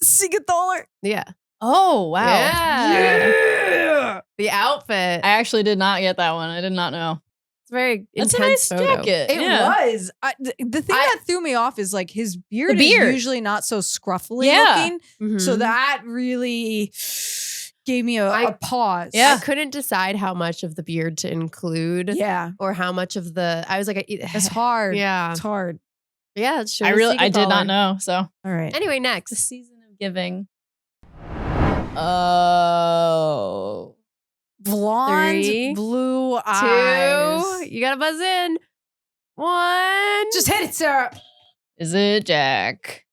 $1. Yeah. Oh, wow. Yeah. The outfit. I actually did not get that one. I did not know. It's a very That's intense a nice photo. jacket. It yeah. was. The thing that threw me off is like his beard, The beard. is usually not so scruffy Yeah. looking. Mhm. So that really gave me a pause. Yeah. I couldn't decide how much of the beard to include Yeah. or how much of the, I was like, It's hard. Yeah. It's hard. Yeah, it's true. I did not know. So All right. Anyway, the next. season of giving. Oh. Blonde, 3, blue 2. eyes. You gotta buzz in. 1. Just hit it, Sarah. Is it Jack?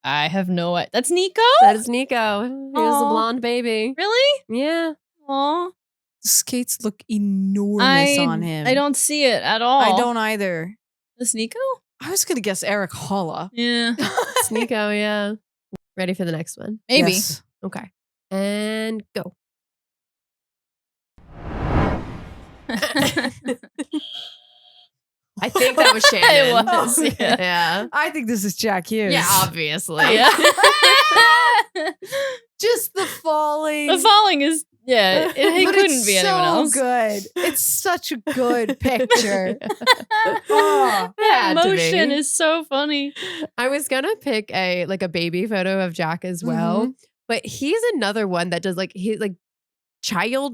I have no idea. That's Nico? That is Nico. He was a Aw. blonde baby. Really? Yeah. Aw. The skates look enormous on him. I don't see it at all. I don't either. This Nico? I was gonna guess Eric Holla. Yeah. It's Nico, yeah. Ready for the next one? Maybe. Yes. Okay. And go. I think that was Shannon. It was, yeah. Yeah. I think this is Jack Hughes. Yeah, obviously. Yeah. Just the falling. The falling is, yeah, it But couldn't it's be anyone so else. good. It's such a good picture. Oh, Had That to motion be. is so funny. I was gonna pick a baby photo of Jack as well, but he's another one that does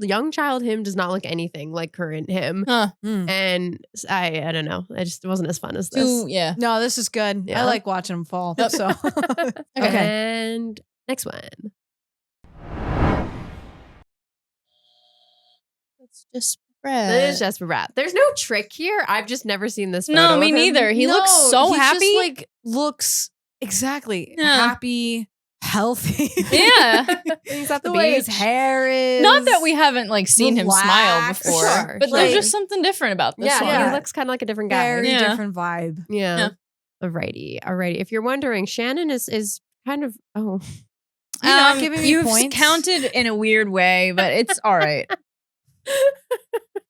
young child him does not look anything like current him, Huh. and I don't know, it wasn't as fun as this. Ooh, yeah. no, this is good. Yeah. I like watching him fall. Yep. So And next one. It's just This is just for Brad. There's no trick here. I've just never seen this photo. No, me of him. neither. He looks so he happy. Just like looks exactly Yeah. happy, healthy. Yeah. He's at the, the way beach. his hair is. Not that we haven't like seen him smile Relaxed. before, Sure, but sure. there's just something different about this Yeah, one. Yeah. he looks kind of like a different guy. very Yeah. different vibe. Yeah. Yeah. Alrighty. If you're wondering, Shannon is kind of You're not giving me you've points? counted in a weird way, but it's all right.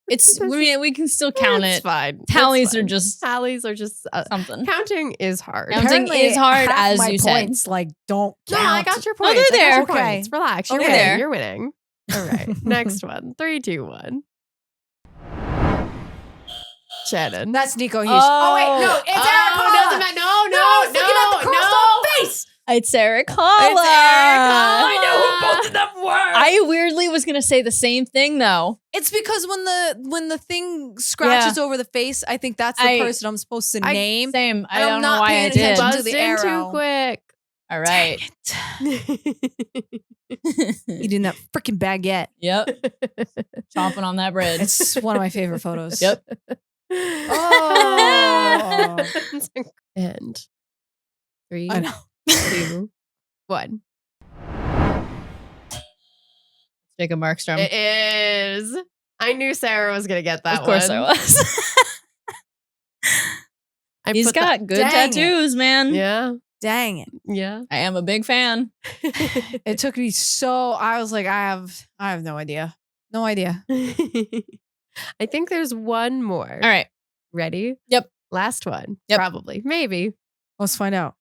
It's we can still count It's it. fine. It's Tallies fine. are just tallies are just something. counting is hard. Count- Counting Apparently, is hard, half as my you said. points, like don't No, count. I got your Oh, points. they're I got there. your Okay. points. Relax. You're Okay. winning. There. You're winning. All right. Next one. 3, 2, 1. Shannon. That's Nico Hughes. Oh. Wait, no, it's Eric Oh, Holla. doesn't matter. No, Looking at the crossed face. It's Eric Holla. It's Eric Holla. I know who both of them were. I weirdly was gonna say the same thing though. It's because when the thing scratches over the face, I think that's the person I'm supposed to name. Same. I And I'm don't know not why I paying did. attention to Buzzed the in too arrow. quick. All right. Eating that freaking baguette. Yep. Chomping on that bread. It's one of my favorite photos. Yep. Oh. And 3, I know. 2, 1. Jacob Markstrom. It is. I knew Sarah was gonna get that Of course one. I was. He's put that- got good Dang it. tattoos, man. Yeah. Dang it. Yeah. I am a big fan. It took me so I was like, I have no idea. No idea. I think there's one more. All right. Ready? Yep. Last one. Yep. Probably. Maybe. Let's find out.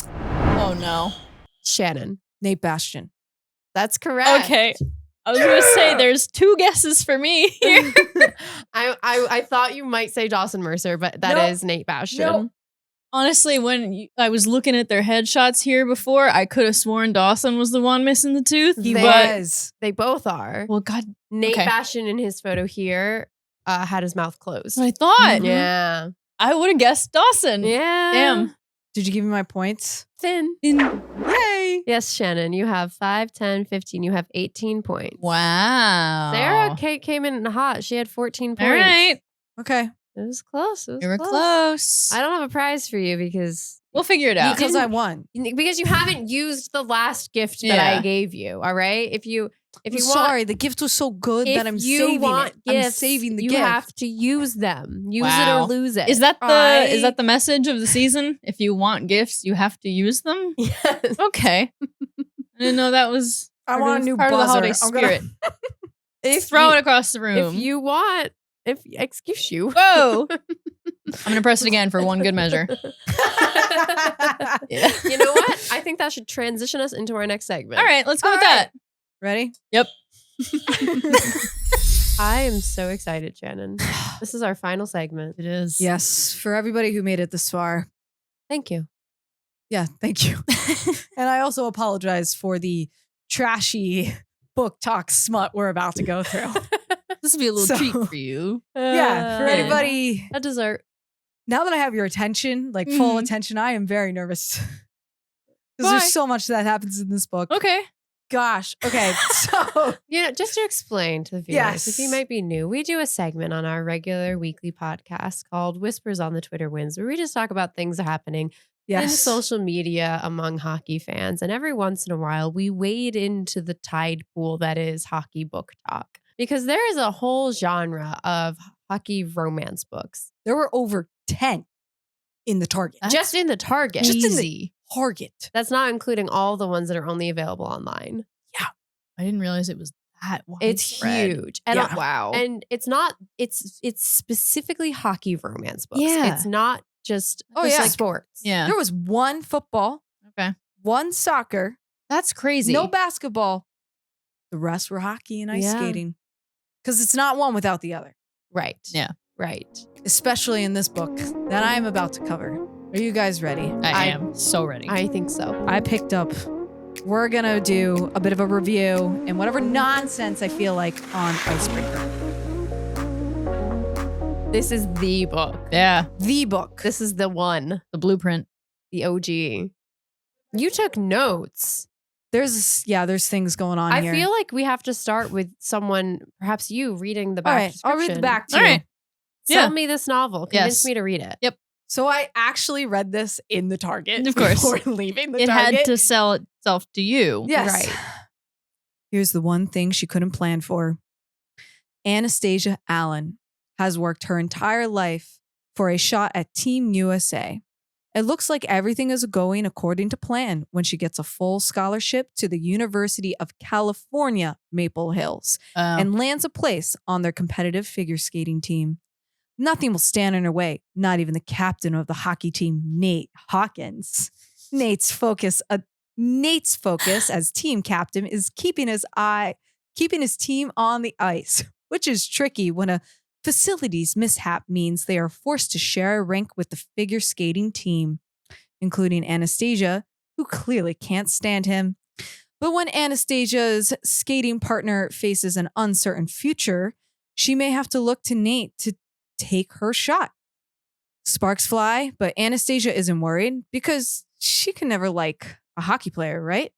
Oh no. Shannon. Nate Bastian. That's correct. Okay. I was gonna say there's 2 guesses for me here. I thought you might say Dawson Mercer, but that is Nope. Nate Bastian. Nope. Honestly, when I was looking at their headshots here before, I could have sworn Dawson was the one missing the tooth. He but was. They both are. well, God, Nate okay. Bastian in his photo here had his mouth closed. that's what I thought. Mhm. Yeah. I would have guessed Dawson. Yeah. Damn. Did you give me my points? Thin. Yay. Yes, Shannon, you have 5, 10, 15. You have 18 points. Wow. Sarah Kate came in hot. She had 14 points. All right. Okay. It was close. It was You were close. close. I don't have a prize for you because We'll figure it out. Because I won. you haven't used the last gift that Yeah. I gave you. All right. If you If I'm you sorry, the gift was so good that I'm saving it. I'm saving the you gift. have to use them. Use it Wow. or lose it. Is that the message of the season? If you want gifts, you have to use them. Yes. Okay. I didn't know that was. I want a new part buzzer. of the holiday I'm gonna- spirit. Throw it across the room. If you want, excuse you. Whoa! I'm gonna press it again for one good measure. Yeah. You know what? I think that should transition us into our next segment. All right, let's go All with right. that. Ready? Yep. I am so excited, Shannon. This is our final segment. It is. Yes, for everybody who made it this far. Thank you. Yeah, thank you. And I also apologize for the trashy book talk smut we're about to go through. This will be a little So- treat for you. Yeah, for Uh, anybody. A dessert. Now that I have your attention, like full Mhm. attention, I am very nervous. Because Why? there's so much that happens in this book. Okay. Gosh. Okay. So, You know, just to explain to the viewers, if you Yes. might be new, we do a segment on our regular weekly podcast called Whispers on the Twitter Winds, where we just talk about things happening in yes. social media among hockey fans. And every once in a while, we wade into the tide pool that is hockey book talk. Because there is a whole genre of hockey romance books. There were over 10 in the Target. That's just in the Target. Just in the- Easy. Target. That's not including all the ones that are only available online. I didn't realize it was that widespread. It's huge. And Yeah. Wow. and it's not it's specifically hockey romance books. Yeah. It's not just Oh, just yeah. like sports. Yeah. There was one football, Okay. one soccer, That's crazy. no basketball. The rest were hockey and ice Yeah. skating. Because it's not one without the other, Right. Yeah. Right. especially in this book that I'm about to cover. Are you guys ready? I am so ready. I think so. I picked up, we're going to do a bit of a review and whatever nonsense I feel like on Icebreaker. This is the book. yeah. The book. This is the one. The blueprint. The OG. You took notes. There's things going on I here. feel like we have to start with someone, perhaps you, reading the All back right, I'll read the description. back to All you. right. Sell Yeah. me this novel. Convince Yes. me to read it. So I actually read this in the Target. Of course. Before leaving the It Target. had to sell itself to you. Yes. Right. Here's the one thing she couldn't plan for. Anastasia Allen has worked her entire life for a shot at Team USA. It looks like everything is going according to plan when she gets a full scholarship to the University of California, Maple Hills, and lands a place on their competitive figure skating team. Nothing will stand in her way, not even the captain of the hockey team, Nate Hawkins. Nate's focus as team captain is keeping his team on the ice, which is tricky when a facilities mishap means they are forced to share a rink with the figure skating team, including Anastasia, who clearly can't stand him. But when Anastasia's skating partner faces an uncertain future, she may have to look to Nate to take her shot. Sparks fly, but Anastasia isn't worried because she can never like a hockey player, right?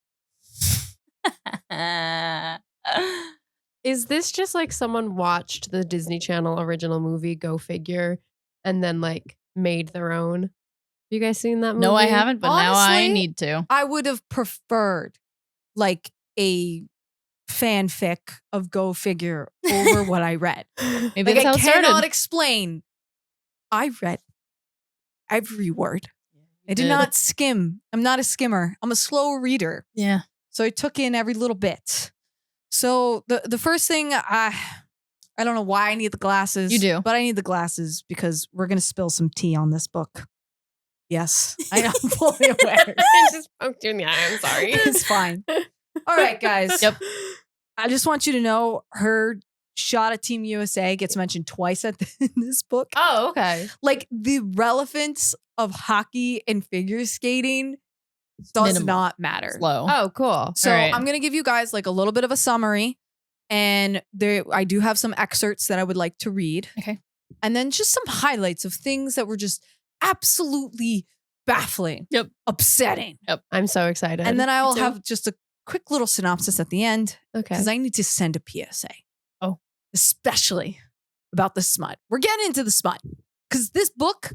Is this just like someone watched the Disney Channel original movie Go Figure and then like made their own? Have you guys seen that movie? No, I haven't, but now I Honestly, need to. I would have preferred like a fanfic of Go Figure over what I read. Maybe Like that's I how it cannot started. explain. I read every word. I did did. not skim. I'm not a skimmer. I'm a slow reader. Yeah. So I took in every little bit. So the first thing I don't know why I need the glasses. You do. But I need the glasses because we're going to spill some tea on this book. Yes, I am fully aware. I just poked you in the eye. I'm sorry. It's fine. All right, guys. Yep. I just want you to know her shot at Team USA gets mentioned twice in this book. Oh, okay. Like the relevance of hockey and figure skating does Minimal. not matter. Slow. Oh, cool. So All right. I'm going to give you guys like a little bit of a summary, and I do have some excerpts that I would like to read. Okay. And then just some highlights of things that were just absolutely baffling. Yep. Upsetting. I'm so excited. And then I will too. have just a quick little synopsis at the end okay. because I need to send a PSA. Oh. Especially about the smut. We're getting into the smut because this book,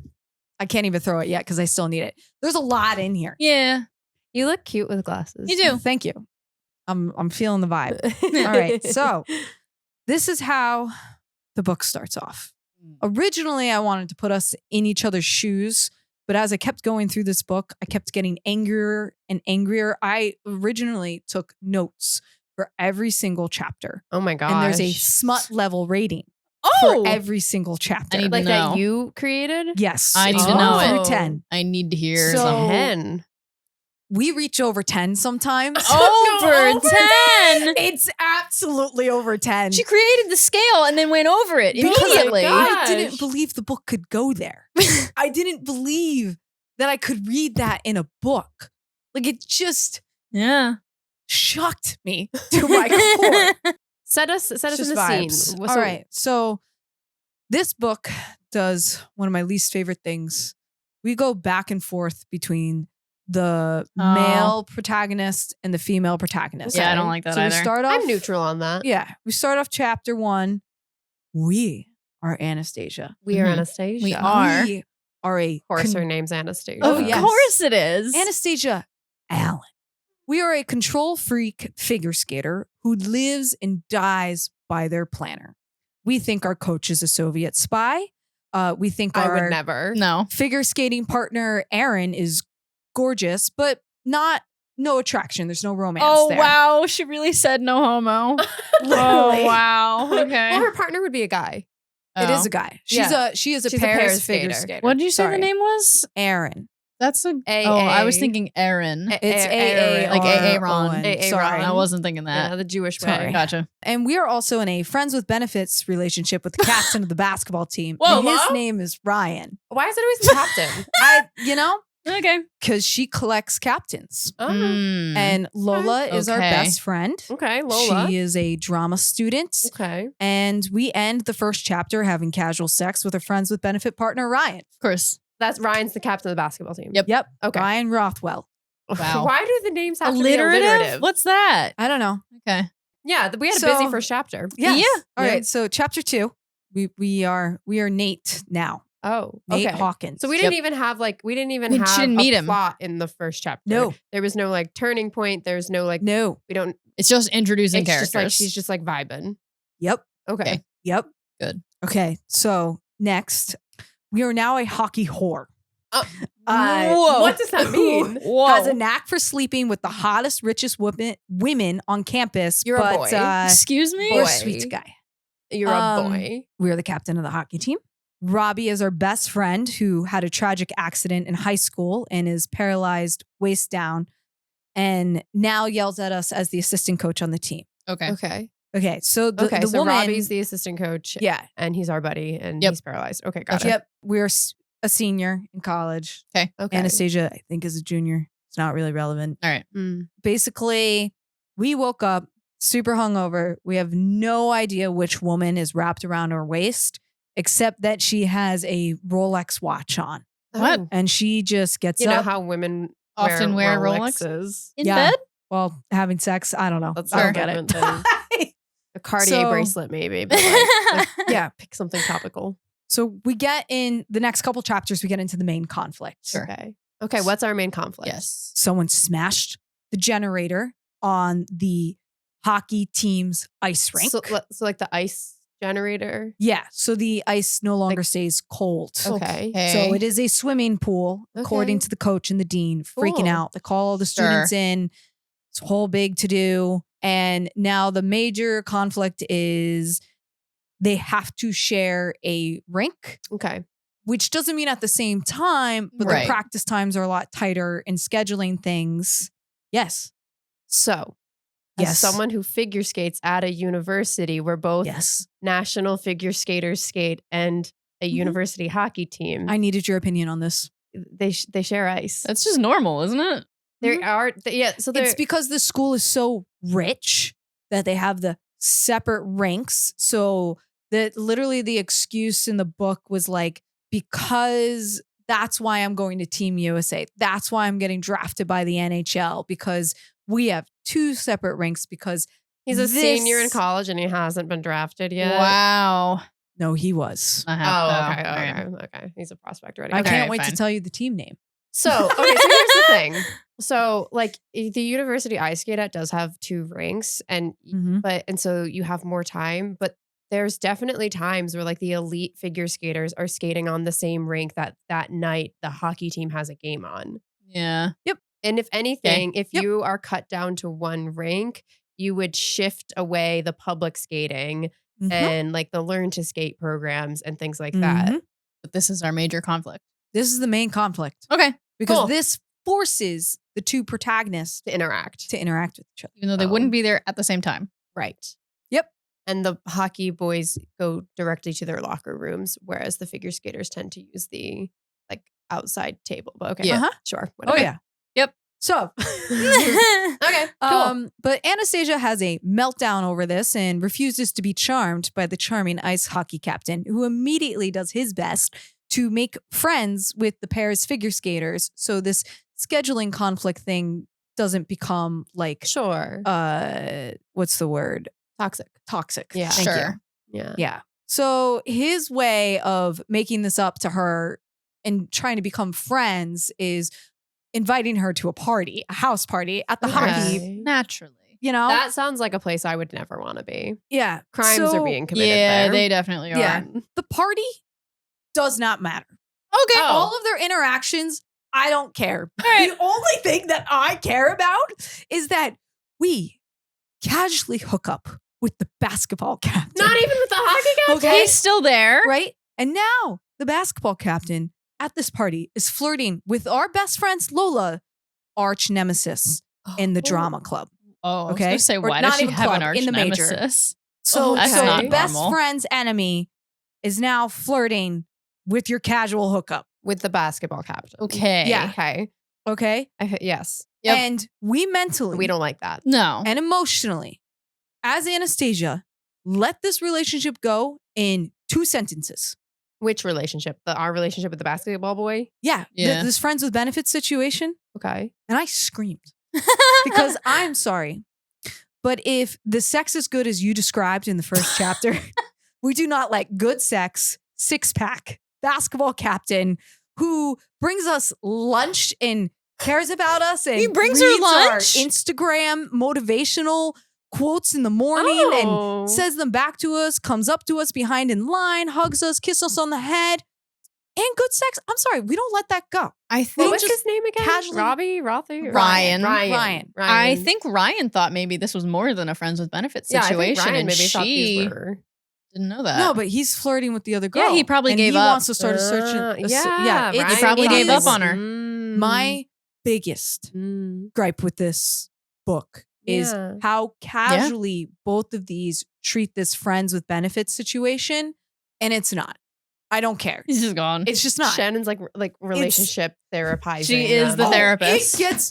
I can't even throw it yet because I still need it. There's a lot in here. Yeah. You look cute with glasses. You do. Thank you. I'm feeling the vibe. All right. So this is how the book starts off. Originally, I wanted to put us in each other's shoes, but as I kept going through this book, I kept getting angrier and angrier. I originally took notes for every single chapter. Oh my gosh. And there's a smut level rating Oh, for every single chapter. I need to like know. that you created? Yes. I it's need to know 1 it. through 10. I need to hear So- some. 10. We reach over 10 sometimes. Over 10. It's absolutely over 10. She created the scale and then went over it Because immediately. God. I didn't believe the book could go there. I didn't believe that I could read that in a book. Like it just Yeah. shocked me to my core. Set us in Just the vibes. scene. All right. So this book does one of my least favorite things. We go back and forth between the male protagonist and the female protagonist. Yeah, I don't like that So we either. start off. I'm neutral on that. Yeah, we start off chapter 1. We are Anastasia. We are Mhm. Anastasia. We are. We are a Of course, her name's Anastasia. Oh, Of yes. course it is. Anastasia Allen. We are a control freak figure skater who lives and dies by their planner. We think our coach is a Soviet spy. We think I our would never. No. figure skating partner Aaron is gorgeous, but no attraction. There's no romance Oh, there. wow. She really said no homo. Literally. Oh, wow. Okay. Well, her partner would be a guy. It is Oh. a guy. She is a She's a Paris Paris figure skater. skater. What did you say Sorry. the name was? Aaron. That's a. A- Oh, I was A- thinking Aaron. It's Aaron. Like Aaron. Aaron. Aaron. Sorry. I wasn't thinking Yeah, that. the Jewish Sorry. way. Gotcha. And we are also in a friends with benefits relationship with the captain of the basketball team. Whoa, And his whoa. name is Ryan. Why is it always the captain? Okay. Because she collects captains. Oh, Mm. And Lola is our Okay. best friend. okay, Lola. She is a drama student. Okay. And we end the first chapter having casual sex with her friends with benefit partner Ryan. Of course. That's Ryan's the captain of the basketball team. Yep. Yep. Okay. Ryan Rothwell. Wow. Why do the names have to be Alliterative? alliterative? What's that? I don't know. Okay. Yeah, we had a So- busy first chapter. Yes. Yeah. All Yeah. right. So chapter 2, we are Nate now. Oh, Nate okay. Hawkins. So we didn't even have we didn't even We have didn't meet a him. plot in the first chapter. No. There was no turning point. There's no No. we don't It's just introducing it's characters. just she's just vibing. Yep. Okay. Yep. Good. Okay. So next, we are now a hockey whore. Oh. Whoa. What does that mean? Whoa. Has a knack for sleeping with the hottest, richest women on campus. You're a but, boy. Excuse me? we're a Boy. sweet guy. You're a Um, boy. We're the captain of the hockey team. Robbie is our best friend who had a tragic accident in high school and is paralyzed waist down and now yells at us as the assistant coach on the team. Okay. Okay. Okay, so the so woman, Robbie's the assistant coach. yeah, And he's our buddy and Yep. he's paralyzed. Okay, got Gotcha. it. yep, we're a senior in college. Okay. Okay. Anastasia, I think, is a junior. It's not really relevant. All right. Mm. Basically, we woke up super hungover. We have no idea which woman is wrapped around her waist, except that she has a Rolex watch on, What? Oh. and she just gets You know up. how women Often wear Rolexes? In Yeah. bed? Well, having sex, I don't know. That's I don't not get it. different than a Cartier So- bracelet, maybe. But Yeah. pick something topical. So we get in the next couple chapters, we get into the main conflict. Sure. Okay. Okay. What's our main conflict? Yes. Someone smashed the generator on the hockey team's ice rink. So like the ice generator. Yeah. So the ice no longer stays cold. Okay. So it is a swimming pool, according Okay. to the coach and the dean, freaking Cool. out. They call all the students in. It's a whole big to do. And now the major conflict is they have to share a rink, Okay. which doesn't mean at the same time, but Right. the practice times are a lot tighter in scheduling things. Yes. So, as Yes. someone who figure skates at a university where both Yes. national figure skaters skate and a Mhm. university hockey team, I needed your opinion on this. they share ice. That's just normal, isn't it? There are so there It's because the school is so rich that they have the separate ranks. So that literally the excuse in the book was like, because that's why I'm going to Team USA. That's why I'm getting drafted by the NHL, because we have two separate ranks, because he's a this- senior in college and he hasn't been drafted yet. Wow. no, he was. Oh, okay. All right. Okay. He's a prospect already. I Okay. can't wait fine. to tell you the team name. So here's the thing. So like the university ice skate at does have 2 rinks and so you have more time, but there's definitely times where like the elite figure skaters are skating on the same rink that night the hockey team has a game on. Yeah. Yep. And if anything, if Yep. you are cut down to one rink, you would shift away the public skating and like the learn to skate programs and things like that. But this is our major conflict. This is the main conflict Okay. because Cool. this forces the 2 protagonists To interact. to interact with each other. Even though they wouldn't be there at the same time. Right. Yep. And the hockey boys go directly to their locker rooms, whereas the figure skaters tend to use the like outside table. But okay, Yeah. sure. Oh Whatever. yeah. Yep. So, Okay, cool. but Anastasia has a meltdown over this and refuses to be charmed by the charming ice hockey captain, who immediately does his best to make friends with the pair's figure skaters. So this scheduling conflict thing doesn't become like, Sure. what's the word? Toxic. Toxic. Yeah. Thank you. Sure. Yeah. Yeah. So his way of making this up to her and trying to become friends is inviting her to a house party at the hockey, Okay. Naturally. you know? That sounds like a place I would never want to be. Yeah. Crimes So are being committed Yeah, there. they definitely are. Yeah. The party does not matter. Okay. All of their interactions, I don't care. right. The only thing that I care about is that we casually hook up with the basketball captain. Not even with the hockey captain. Okay. He's still there. Right? And now the basketball captain at this party is flirting with our best friend's Lola, arch nemesis in the drama club. Oh, I was Okay. gonna say, Or why not does she even have club, an arch in the major. nemesis? So, That's so not the best normal. friend's enemy is now flirting with your casual hookup. With the basketball captain. Okay. Yeah. Okay. Okay. Yes. Yep. And we mentally We don't like that. No. and emotionally, as Anastasia, let this relationship go in 2 sentences. Which relationship? Our relationship with the basketball boy? Yeah. Yeah. This friends with benefits situation. Okay. And I screamed because I'm sorry. But if the sex is good as you described in the first chapter, we do not like good sex, 6-pack, basketball captain who brings us lunch and cares about us and He brings her reads our lunch? Instagram motivational quotes in the morning Oh. and says them back to us, comes up to us behind in line, hugs us, kisses us on the head, and good sex. I'm sorry, we don't let that go. I What think was his name again? casually- Robbie? Rothy? Ryan. Ryan. I think Ryan thought maybe this was more than a friends with benefits Yeah, I situation, think Ryan and maybe thought she these were. didn't know that. No, but he's flirting with the other girl. Yeah, he probably and gave he up. wants to start a search. Yeah. it's- He probably it gave up is on her. My biggest gripe with this book is Yeah. how casually both of these treat this friends with benefits situation, and it's not. I don't care. He's just gone. It's just not. Shannon's like relationship therapizing. She is them. the therapist. It gets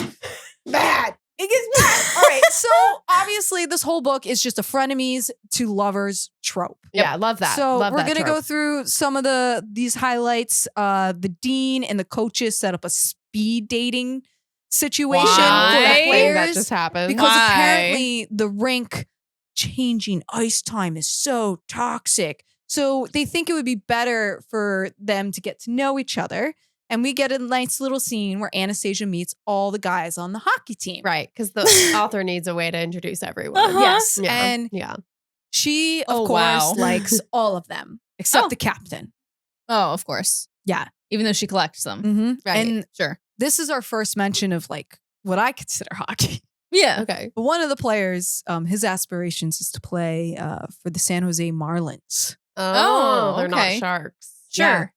bad. It gets bad. All right. So obviously, this whole book is just a frenemies to lovers trope. Yeah, love that. So Love we're that gonna go trope. through some of these highlights. The dean and the coaches set up a speed dating situation Why? for the Thing that players just happened. because Why? apparently the rink changing ice time is so toxic. So they think it would be better for them to get to know each other. And we get a nice little scene where Anastasia meets all the guys on the hockey team. Right, because the author needs a way to introduce everyone. Uh-huh. Yes. Yeah. And yeah. she, of Oh, course, wow. likes all of them except Oh. the captain. Oh, of course. Yeah. Even though she collects them. Mm-hmm. Right. And Sure. this is our first mention of like what I consider hockey. Yeah. Okay. But one of the players, his aspirations is to play for the San Jose Marlins. Oh, they're okay. not sharks. Sure.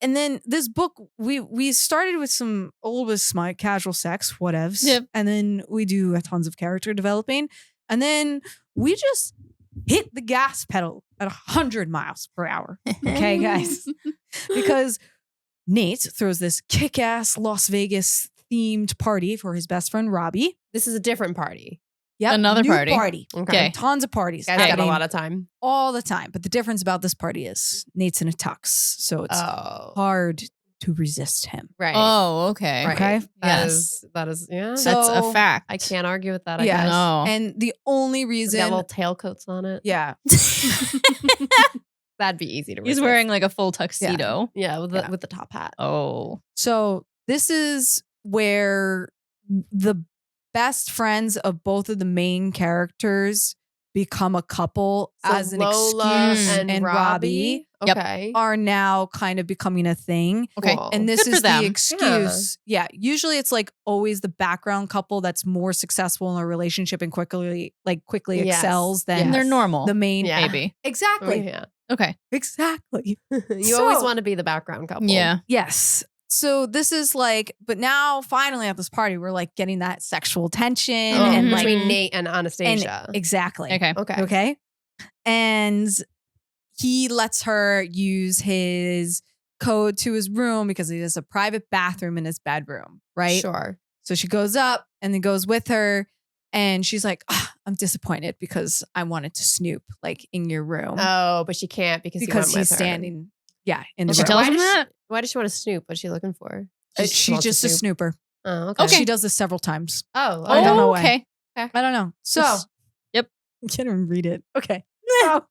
And then this book, we started with a little bit of smart, casual sex, whatevs. Yep. And then we do tons of character developing. And then we just hit the gas pedal at 100 miles per hour. Okay, guys? Because Nate throws this kick-ass Las Vegas themed party for his best friend Robbie. This is a different party. Yep, Another new party. Okay. Tons of parties. Guys got a happening lot of time. all the time. But the difference about this party is Nate's in a tux, so it's Oh. hard to resist him. Right. Oh, okay. Right. Okay. Yes. That is yeah. So- That's a fact. I can't argue with that, I Yeah. guess. No. And the only It's reason, got little tailcoats on it. yeah, That'd be easy to He's resist. wearing like a full tuxedo. Yeah, with the Yeah. with the top hat. Oh. so this is where the best friends of both of the main characters become a couple So as an Lola excuse, and Robbie Yep. Okay. are now kind of becoming a thing. Okay. Cool. And this Good for is them. the excuse. Yeah. Usually it's like always the background couple that's more successful in a relationship and quickly Yes. excels than And they're normal. the main. Yeah. Maybe. Exactly. Yeah. Okay. Exactly. You always So- want to be the background couple. Yeah. Yes. So this is like, but now finally at this party, we're like getting that sexual tension Oh, and like, between Nate and Anastasia. exactly. Okay. Okay. Okay. And he lets her use his code to his room because he has a private bathroom in his bedroom. Right. Sure. So she goes up and then goes with her. And she's like, I'm disappointed because I wanted to snoop like in your room Oh, but she can't because he went he's with her. standing. Yeah. In the She room. tells Why him does that? Why does she want to snoop? What's she looking for? She's wants to just a snoop. snooper. Oh, okay. Okay. She does this several times. Oh, I don't know why. Okay. I don't know. So, Just- Yep. I can't even read it. Okay. So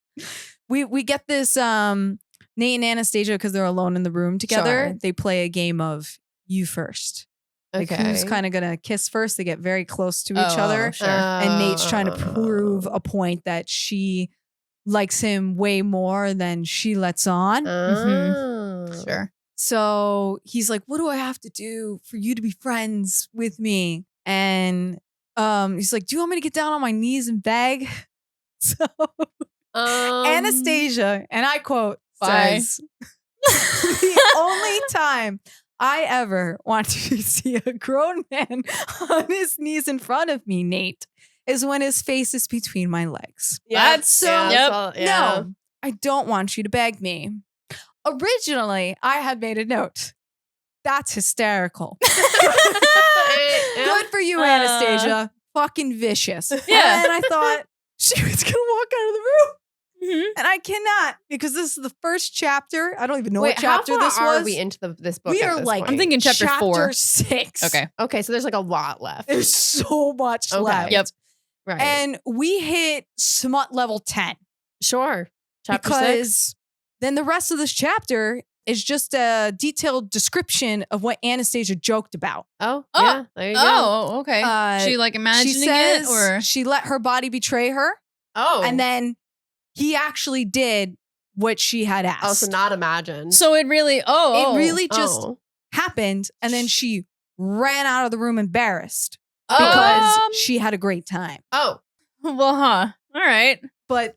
we get this Nate and Anastasia because they're alone in the room together. Sure. They play a game of you first. Like Okay. who's kind of gonna kiss first? They get very close to each Oh, other. sure. And Nate's trying to prove Oh. a point that she likes him way more than she lets on. Oh. Sure. So he's like, what do I have to do for you to be friends with me? And he's like, do you want me to get down on my knees and beg? So Anastasia, and I quote, Bye. says, the only time I ever want to see a grown man on his knees in front of me, Nate, is when his face is between my legs. That's so- Yep. No, I don't want you to beg me. Originally, I had made a note. That's hysterical. Good for you, Anastasia. Fucking vicious. Yeah. And I thought she was going to walk out of the room. Mhm. And I cannot because this is the first chapter. I don't even know Wait, what chapter how far this are was. we into this book? We at are this like, point? I'm thinking chapter 4. 6. Okay. Okay, so there's like a lot left. There's so much Okay. left. Yep. Right. And we hit smut level 10 sure. Chapter because 6. then the rest of this chapter is just a detailed description of what Anastasia joked about. Oh, Oh. yeah. There you go. Oh, okay. she like She imagining says it or she let her body betray her. Oh. And then he actually did what she had asked. Oh, so not imagined. so it really it really just Oh. happened. And then she ran out of the room embarrassed Oh. because she had a great time. Oh. well, huh. All right. But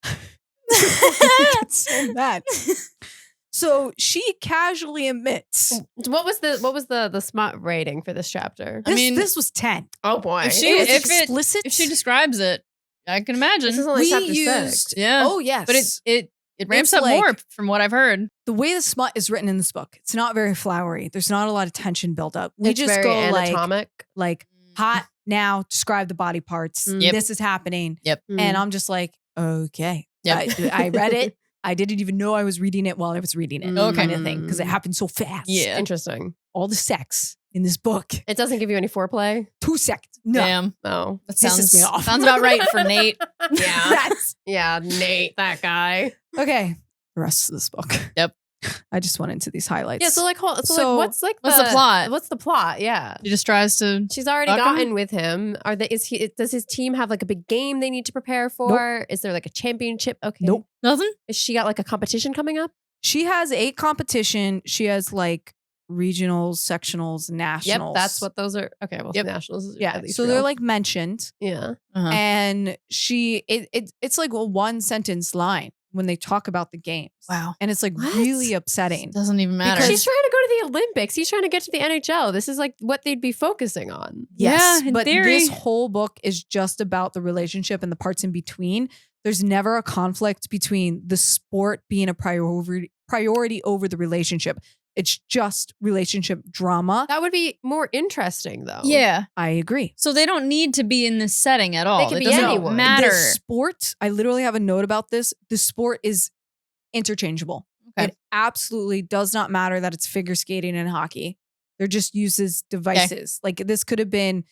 I get so mad. So she casually admits. What was the smut rating for this chapter? I mean- this was 10. Oh boy. If she- It was if it- explicit. If she describes it, I can imagine. This is only we chapter 6. used. Yeah. Oh yes. but it ramps It's up like- more from what I've heard. the way the smut is written in this book, it's not very flowery. There's not a lot of tension built up. We It's just very go anatomic. like hot now. Describe the body parts. Mm. Yep. This is happening, Yep. and I'm just like, okay. Yep. I read it. I didn't even know I was reading it while I was reading it. Okay. Kind of thing because it happened so fast. Yeah. Interesting. All the sex in this book. It doesn't give you any foreplay. 2 seconds. No. Damn. No. That Pisses sounds me off. sounds about right for Nate. Yeah. That's Yeah, Nate, that guy. okay. The rest of this book. Yep. I just went into these highlights. Yeah, so like So, what's the plot? What's the plot? Yeah. She just tries to. She's already Fuck him? gotten with him. Does his team have like a big game they need to prepare for? Is there like a championship? Okay. Nope. Nothing? Is she got like a competition coming up? She has a competition. She has like regionals, sectionals, nationals. Yep, that's what those are. Okay, well, Yep. nationals. Is Yeah. at least So they're real. like mentioned. yeah. Uh-huh. And it's like a one sentence line when they talk about the games. Wow. And it's like What? really upsetting. Doesn't even matter. Because- She's trying to go to the Olympics. He's trying to get to the NHL. This is like what they'd be focusing on. Yes. Yeah, in but theory. this whole book is just about the relationship and the parts in between. There's never a conflict between the sport being a priority over the relationship. It's just relationship drama. That would be more interesting, though. yeah. I agree. So they don't need to be in this setting at all. could It be doesn't anyone. matter. The sport, I literally have a note about this. The sport is interchangeable. Okay. It absolutely does not matter that it's figure skating and hockey. They're just uses devices. Like this could have been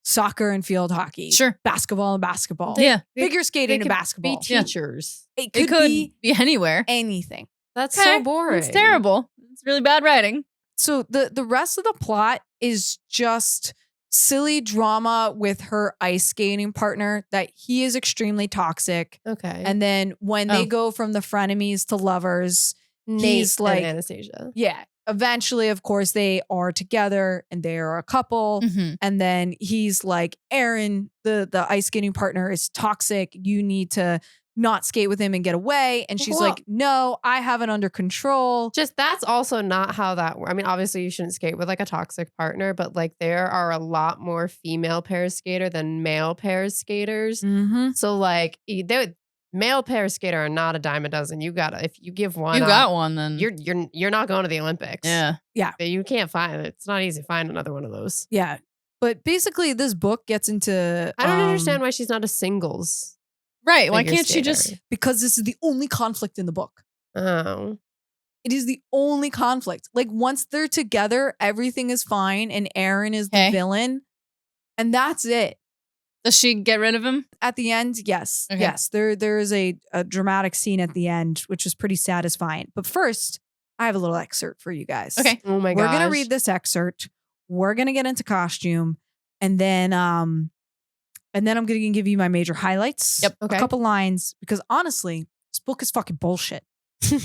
soccer and field hockey. Sure. Basketball and basketball. Yeah. Figure They skating and could basketball. Be Yeah. teachers. It It could, be be anywhere. anything. That's Okay, so boring. It's terrible. It's really bad writing. So the rest of the plot is just silly drama with her ice skating partner that he is extremely toxic. Okay. And then when they go from the frenemies to lovers, Nate he's like, and Anastasia. yeah, eventually, of course, they are together and they are a couple. Mhm. And then he's like, Aaron, the ice skating partner is toxic. You need to not skate with him and get away. And she's Well- like, no, I have it under control. Just that's also not how that works. I mean, obviously you shouldn't skate with like a toxic partner, but like there are a lot more female pair skater than male pair skaters. Mm-hmm. So like male pair skater are not a dime a dozen. You gotta, if you give one You up, got one then. you're not going to the Olympics. yeah. You can't find it. It's not easy to find another one of those. Yeah. But basically, this book gets into. I don't understand why she's not a singles. Right. Why figure can't she skater. just Because this is the only conflict in the book. Oh. It is the only conflict. Like once they're together, everything is fine, and Aaron is the Okay. villain, and that's it. does she get rid of him? At the end, yes, Okay. yes, there is a dramatic scene at the end, which was pretty satisfying. But first, I have a little excerpt for you guys. Okay. Oh my god. We're gonna read this excerpt. We're gonna get into costume, and then I'm gonna give you my major highlights. Yep. Okay. A couple lines because honestly, this book is fucking bullshit. I'm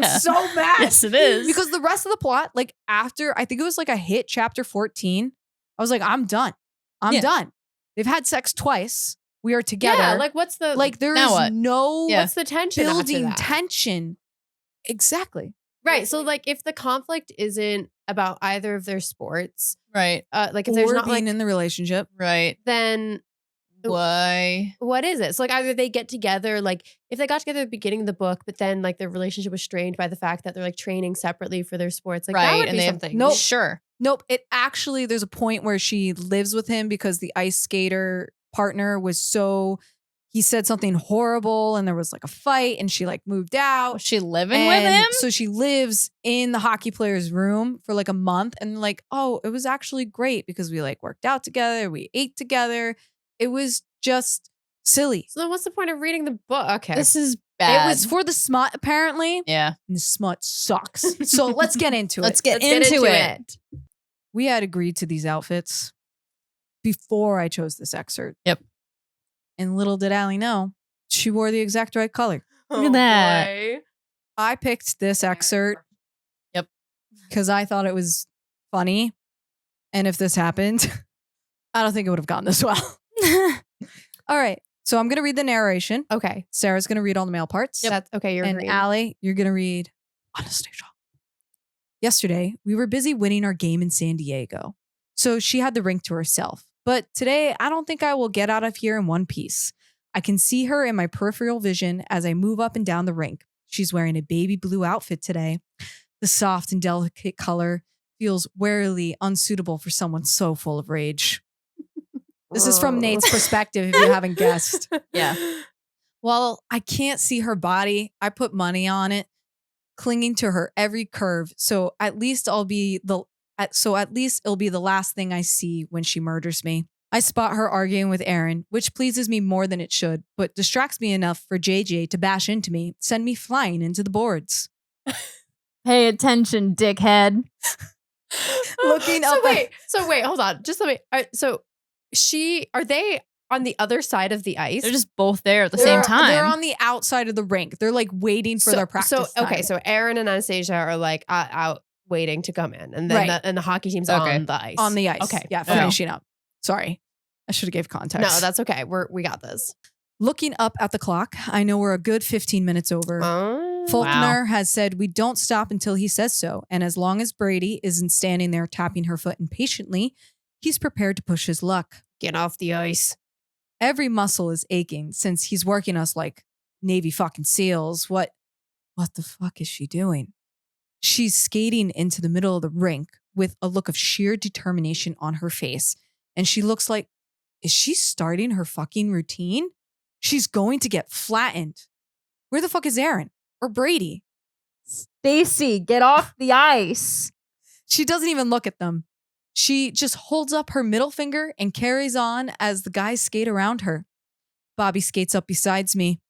Yeah. so mad. Yes, it is. Because the rest of the plot, like after I think it was like I hit chapter 14, I was like, I'm done. I'm Yeah. done. They've had sex twice. We are together. Yeah, like what's the like there Now is what? no Yeah. what's the tension after building that? tension. Exactly. Right. So like if the conflict isn't about either of their sports, right. like if there's Or not being like in the relationship. Right. then Why? what is it? So like either they get together, like if they got together at the beginning of the book, but then like their relationship was strained by the fact that they're like training separately for their sports. Like that Right, would and be they have- something. Nope. Sure. Nope. It actually, there's a point where she lives with him because the ice skater partner was so, he said something horrible and there was like a fight and she like moved out. Was she living with And him? So she lives in the hockey player's room for like a month and like, oh, it was actually great because we like worked out together. We ate together. It was just silly. So then what's the point of reading the book? Okay. This is bad. It was for the smut apparently. yeah. And the smut sucks. So let's get into Let's it. get into it. We had agreed to these outfits before I chose this excerpt. Yep. And little did Allie know, she wore the exact right color. Look at that. Boy. I picked this excerpt. Yep. Because I thought it was funny. And if this happened, I don't think it would have gone this well. All right. So I'm going to read the narration. Okay. Sarah's going to read all the male parts. That's okay. You're And agreeing. Allie, you're going to read Anastasia. Yesterday, we were busy winning our game in San Diego. So she had the rink to herself. But today, I don't think I will get out of here in one piece. I can see her in my peripheral vision as I move up and down the rink. She's wearing a baby blue outfit today. The soft and delicate color feels warily unsuitable for someone so full of rage. This is from Nate's perspective, if you haven't guessed. Yeah. Well, I can't see her body. I put money on it, clinging to her every curve. So at least it'll be the last thing I see when she murders me. I spot her arguing with Aaron, which pleases me more than it should, but distracts me enough for JJ to bash into me, send me flying into the boards. Pay attention, dickhead. Looking up at- So wait, hold on. Just let me. So are they on the other side of the ice? They're just both there at the same time. They're on the outside of the rink. They're like waiting for their practice. So okay, time. so Aaron and Anastasia are like out waiting to come in, and then Right. the hockey team's Okay. on the ice. on the ice. Okay. Yeah, Oh. finishing up. Sorry. I should have gave context. No, that's okay. We got this. Looking up at the clock, I know we're a good 15 minutes over. Faulkner has said we don't stop until he says so. And as long as Brady isn't standing there tapping her foot impatiently, he's prepared to push his luck. Get off the ice. Every muscle is aching since he's working us like Navy fucking SEALs. What the fuck is she doing? She's skating into the middle of the rink with a look of sheer determination on her face. And she looks like, is she starting her fucking routine? She's going to get flattened. Where the fuck is Aaron or Brady? Stacy, get off the ice. She doesn't even look at them. She just holds up her middle finger and carries on as the guys skate around her. Bobby skates up besides me.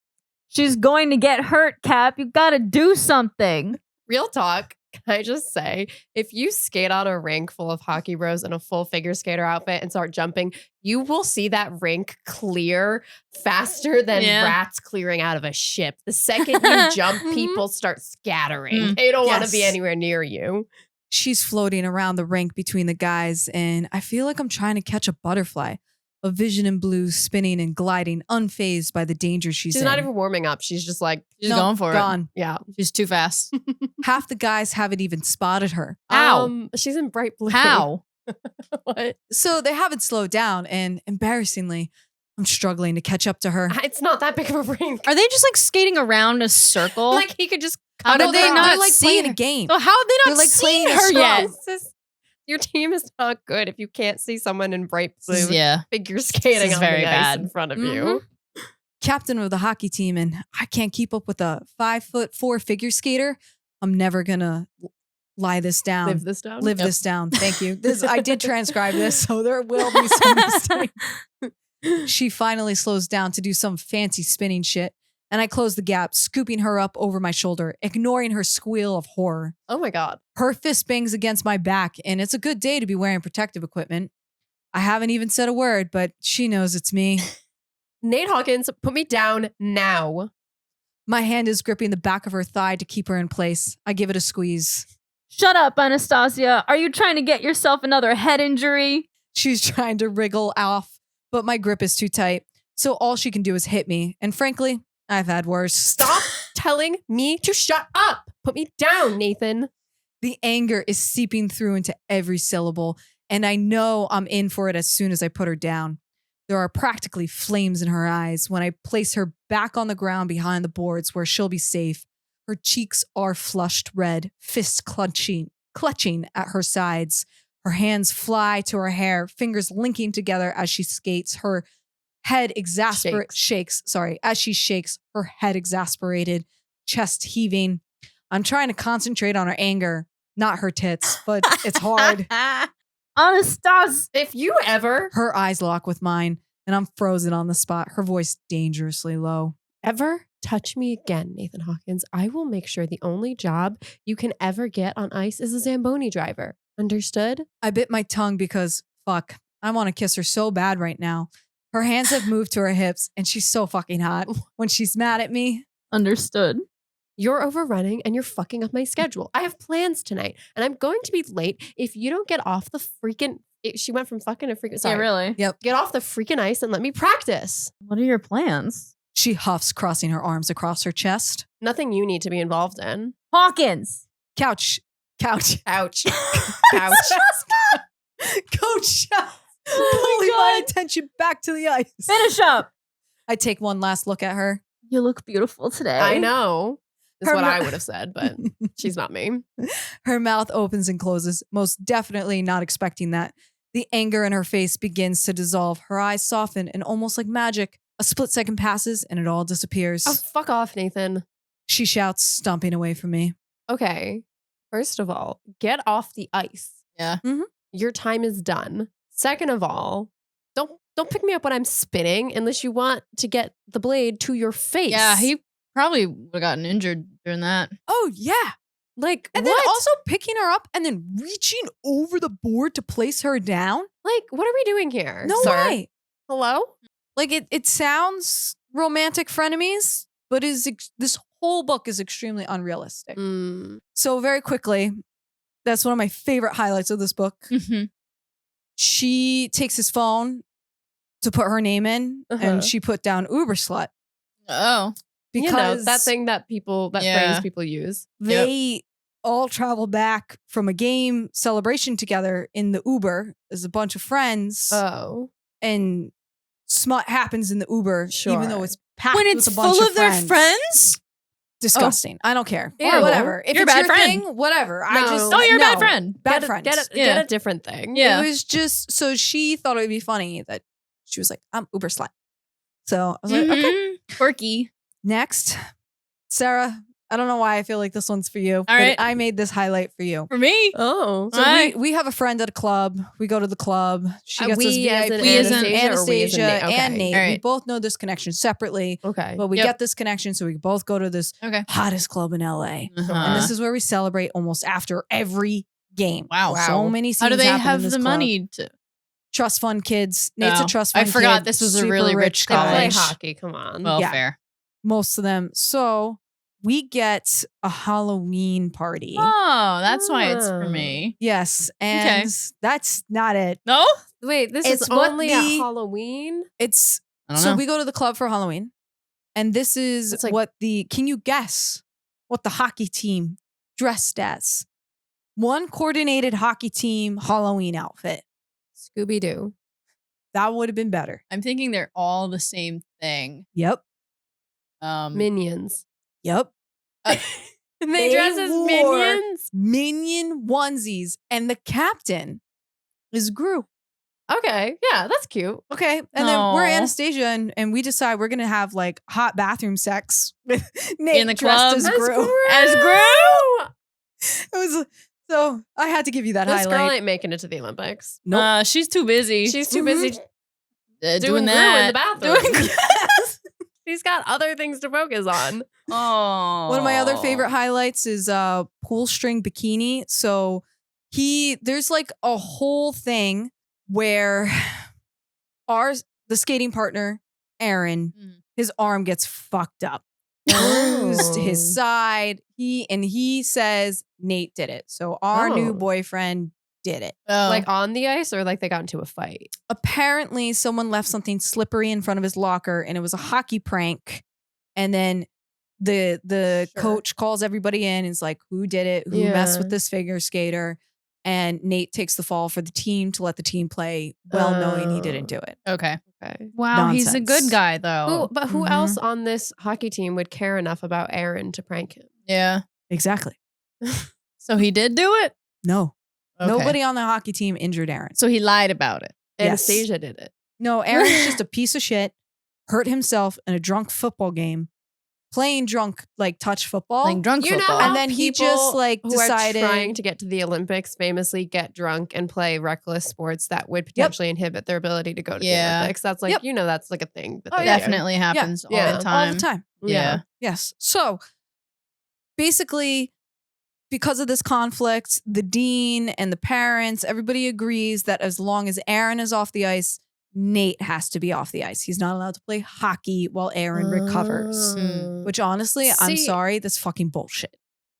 She's going to get hurt, Cap. You gotta do something. Real talk. Can I just say, if you skate on a rink full of hockey bros in a full figure skater outfit and start jumping, you will see that rink clear faster than rats clearing out of a ship. The second you jump, people start scattering. They don't want to be anywhere near you. She's floating around the rink between the guys, and I feel like I'm trying to catch a butterfly. A vision in blue, spinning and gliding, unfazed by the danger she's in. She's not even warming up. She's just like, She's going for gone. it. Yeah. She's too fast. Half the guys haven't even spotted her. How? She's in bright blue. How? What? So they haven't slowed down, and embarrassingly, I'm struggling to catch up to her. It's not that big of a rink. Are they just like skating around a circle? Like he could just How cut did they not They're like see playing her? a game. So how have they They're not like seen playing a her yet? Your team is not good if you can't see someone in bright blue Yeah. figure skating is on very the ice bad. in front of you. Captain of the hockey team, and I can't keep up with a 5'4" figure skater. I'm never gonna lie this down. Live this down. Live this down. Thank you. I did transcribe this, so there will be some mistakes. She finally slows down to do some fancy spinning shit, and I close the gap, scooping her up over my shoulder, ignoring her squeal of horror. Oh my God. Her fist bangs against my back, and it's a good day to be wearing protective equipment. I haven't even said a word, but she knows it's me. Nate Hawkins, put me down now. My hand is gripping the back of her thigh to keep her in place. I give it a squeeze. Shut up, Anastasia. Are you trying to get yourself another head injury? She's trying to wriggle off, but my grip is too tight. So all she can do is hit me. And frankly, I've had worse. Stop telling me to shut up. Put me down, Nathan. The anger is seeping through into every syllable, and I know I'm in for it as soon as I put her down. There are practically flames in her eyes when I place her back on the ground behind the boards where she'll be safe. Her cheeks are flushed red, fists clutching at her sides. Her hands fly to her hair, fingers linking together as she skates. Her head shakes. As she shakes, her head exasperated, chest heaving. I'm trying to concentrate on her anger, not her tits, but it's hard. Anastasia. If you ever Her eyes lock with mine, and I'm frozen on the spot, her voice dangerously low. ever touch me again, Nathan Hawkins, I will make sure the only job you can ever get on ice is a Zamboni driver. Understood? I bit my tongue because, fuck, I want to kiss her so bad right now. Her hands have moved to her hips, and she's so fucking hot. When she's mad at me, Understood. You're overrunning and you're fucking up my schedule. I have plans tonight and I'm going to be late if you don't get off the freaking. She went from fucking to freaking. Sorry. Yeah, really? Get off the freaking ice and let me practice. What are your plans? she huffs, crossing her arms across her chest. Nothing you need to be involved in. Hawkins. Couch. Ouch. Ouch. Coach, pulling my attention back to the ice. Finish up. I take one last look at her. You look beautiful today. I know. Is Her what mo- I would have said, but she's not me. Her mouth opens and closes, most definitely not expecting that. The anger in her face begins to dissolve. Her eyes soften, and almost like magic, a split second passes and it all disappears. Oh, fuck off, Nathan. She shouts, stomping away from me. Okay. First of all, get off the ice. Yeah. Mhm. Your time is done. Second of all, don't pick me up when I'm spinning unless you want to get the blade to your face. Yeah, he probably would have gotten injured during that. Oh, yeah. like And what? then also picking her up and then reaching over the board to place her down? like what are we doing here? No sir? way. Hello? Like it sounds romantic frenemies, but this whole book is extremely unrealistic. Mm. So very quickly, that's one of my favorite highlights of this book. Mm-hmm. She takes his phone to put her name in, Uh-huh. and she put down Uber slut Oh. because You know, that thing that Yeah. phrase people use. they all travel back from a game celebration together in the Uber as a bunch of friends, Oh. and smut happens in the Uber, even though Sure. it's packed When with it's a bunch full of of their friends? Disgusting. I don't care. Ew. Or whatever. If You're a it's bad your friend. thing, whatever. I No. just Oh, you're a bad no. friend. Bad Get friends. Get Yeah. a different thing. Yeah. It was just so she thought it would be funny that she was like, I'm Uber slut. So I was like, okay. Mhm. Quirky. Next, Sarah, I don't know why I feel like this one's for you. But right. I made this highlight for you. For me? Oh. So Alright. we have a friend at a club. We go to the club. She gets us we as VIP. in We as in Anastasia, or we as in Anastasia Nate? Okay. and Nate. All We right. both know this connection separately, Okay. but we Yep. get this connection so we can both go to this Okay. hottest club in LA. Uh-huh. And this is where we celebrate almost after every game. Wow. So many scenes How do they happen in have this the club. money to? Trust fund kids. Nate's Oh, a trust I fund forgot kid, this was a super really rich They play college. hockey. Come on. Well, Yeah. fair. Most of them. So we get a Halloween party. Oh, that's why it's for Oh. me. Yes. And that's not it. No? Wait, this It's is what only the- at Halloween? It's I don't so know. we go to the club for Halloween. And this is It's like- what can you guess what the hockey team dressed as? One coordinated hockey team Halloween outfit. Scooby Doo. That would have been better. I'm thinking they're all the same thing. Yep. Minions. Yep. And they They dress as wore- minions? Minion onesies. And the captain is Gru. Okay. Yeah, that's cute. Okay. And then we're Aw. Anastasia and we decide we're going to have like hot bathroom sex with Nate In the dressed club? as That's Gru. As Gru? It was so I had to give you that This girl highlight. ain't making it to the Olympics. Nope. She's too busy. She's too Mhm. busy doing doing that. Gru in the bathroom. Doing- She's got other things to focus on. Oh. One of my other favorite highlights is pull string bikini. So there's like a whole thing where the skating partner, Aaron, Mm. his arm gets fucked up. Oh. Bruised his side. He says Nate did it. So our new Oh. boyfriend did it. Oh. Like on the ice or like they got into a fight? Apparently someone left something slippery in front of his locker and it was a hockey prank. And then the Sure. coach calls everybody in and is like, who did it? Who messed Yeah. with this figure skater? And Nate takes the fall for the team to let the team play, well knowing he didn't do it. okay. Okay. Wow, he's a Nonsense. good guy though. Who Mhm. else on this hockey team would care enough about Aaron to prank him? Yeah. Exactly. So he did do it? No. Okay. Nobody on the hockey team injured Aaron. So he lied about it. Yes. Anastasia did it. No, Aaron's just a piece of shit, hurt himself in a drunk football game, playing drunk like touch football. Playing drunk You know football. how And then he people just, like, who decided- are trying to get to the Olympics famously get drunk and play reckless sports that would potentially inhibit their ability to go to Yeah. the Olympics. That's like, Yep. that's like a thing. That Oh, they yeah. do. Definitely happens Yeah. all the time. all the time. Yeah. Yes. So basically, because of this conflict, the dean and the parents, everybody agrees that as long as Aaron is off the ice, Nate has to be off the ice. He's not allowed to play hockey while Aaron recovers. Oh. Which honestly, I'm See- sorry, that's fucking bullshit.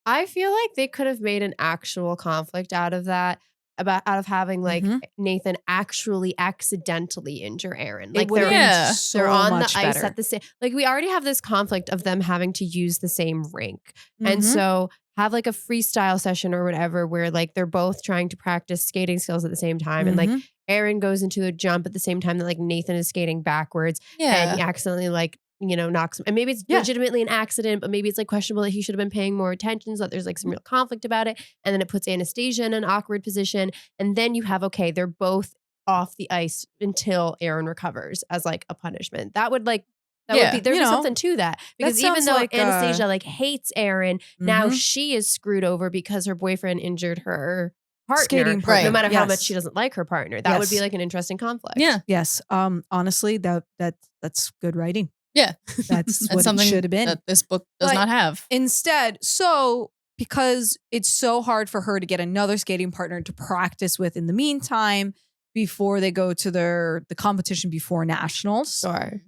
I feel like they could have made an actual conflict out of that. Out of having like Mhm. Nathan actually accidentally injure Aaron. It Like would have they're, been Yeah. so they're on the much ice better. at the same. Like we already have this conflict of them having to use the same rink, and Mhm. so have like a freestyle session or whatever where like they're both trying to practice skating skills at the same time, and like Mhm. Aaron goes into a jump at the same time that like Nathan is skating backwards, and he accidentally like knocks him. And maybe it's Yeah. legitimately an accident, but maybe it's like questionable that he should have been paying more attention, so that there's like some real conflict about it. And then it puts Anastasia in an awkward position. And then you have, okay, they're both off the ice until Aaron recovers as like a punishment. That would like, that Yeah. would be, there'd You be know, something to that. Because even sounds though like, Anastasia like hates Aaron, now Mhm. she is screwed over because her boyfriend injured her partner. Skating No partner. matter how Yes. much she doesn't like her partner. That would be Yes. like an interesting conflict. Yeah. Yes. Honestly, that's good writing. Yeah. That's That's what it something should have been. that this book does But- not have. Instead, so because it's so hard for her to get another skating partner to practice with in the meantime before they go to the competition before nationals, Sure.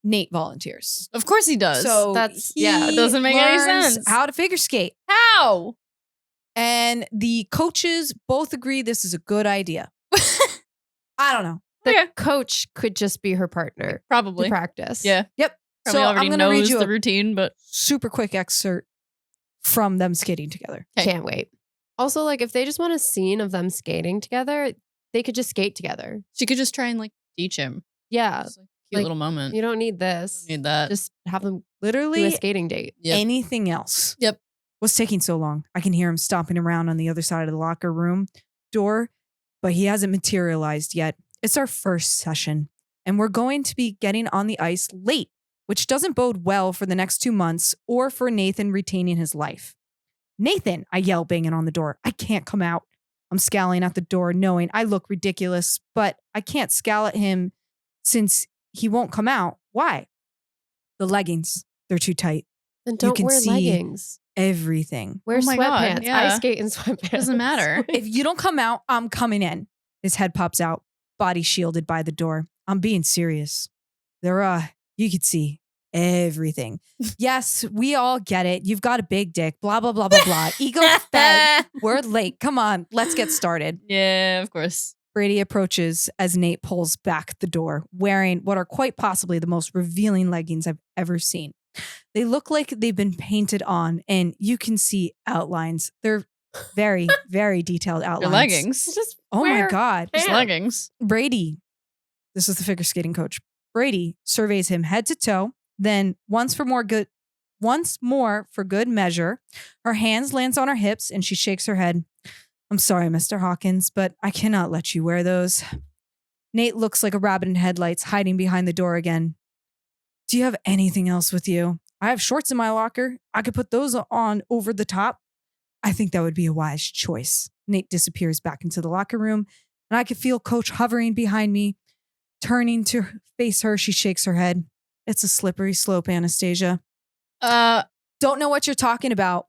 Nate volunteers. Of course he does. So That's- he yeah, it doesn't make any learns sense. how to figure skate. How? And the coaches both agree this is a good idea. I don't know. The Okay. coach could just be her partner Probably. to practice. Yeah. Yep. Probably so already I'm going to read knows you the a routine, but super quick excerpt from them skating together. Okay. Can't wait. Also, like if they just want a scene of them skating together, they could just skate together. she could just try and like teach him. Yeah. Just, like, cute like, little moment. You don't need this. Need that. Just have them do a Literally skating date. Yep. anything else. Yep. What's taking so long? I can hear him stomping around on the other side of the locker room door, but he hasn't materialized yet. It's our first session, and we're going to be getting on the ice late. which doesn't bode well for the next 2 months or for Nathan retaining his life. Nathan, I yell, banging on the door. I can't come out. I'm scowling at the door, knowing I look ridiculous, but I can't scowl at him since he won't come out. Why? The leggings, they're too tight. Then don't can wear see leggings. Everything. Wear Oh my God, sweatpants. yeah. Ice skate and sweatpants. Doesn't matter. If you don't come out, I'm coming in. His head pops out, body shielded by the door. I'm being serious. You could see everything. Yes, we all get it. You've got a big dick, blah, blah, blah, blah, blah. Ego fed. We're late. Come on, let's get started. Yeah, of course. Brady approaches as Nate pulls back the door, wearing what are quite possibly the most revealing leggings I've ever seen. They look like they've been painted on, and you can see outlines. They're very, very detailed outlines. Your leggings. Just Oh my wear God. Just pants. leggings. Brady, this is the figure skating coach. Brady surveys him head to toe. Then once more for good measure, her hands lands on her hips and she shakes her head. I'm sorry, Mr. Hawkins, but I cannot let you wear those. Nate looks like a rabbit in headlights, hiding behind the door again. Do you have anything else with you? I have shorts in my locker. I could put those on over the top. I think that would be a wise choice. Nate disappears back into the locker room, and I could feel Coach hovering behind me. Turning to face her, she shakes her head. It's a slippery slope, Anastasia. Don't know what you're talking about.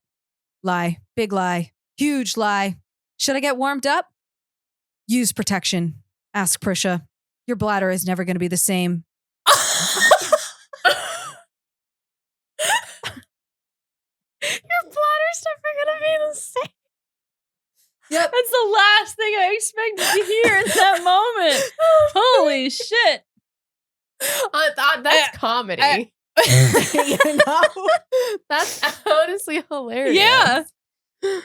Lie. Big lie. Huge lie. Should I get warmed up? Use protection. Ask Prisha. Your bladder is never going to be the same. Your bladder's never gonna be the same. Yep. That's the last thing I expected to hear in that moment. Holy shit. That's comedy. You know? That's honestly hilarious. Yeah. Oh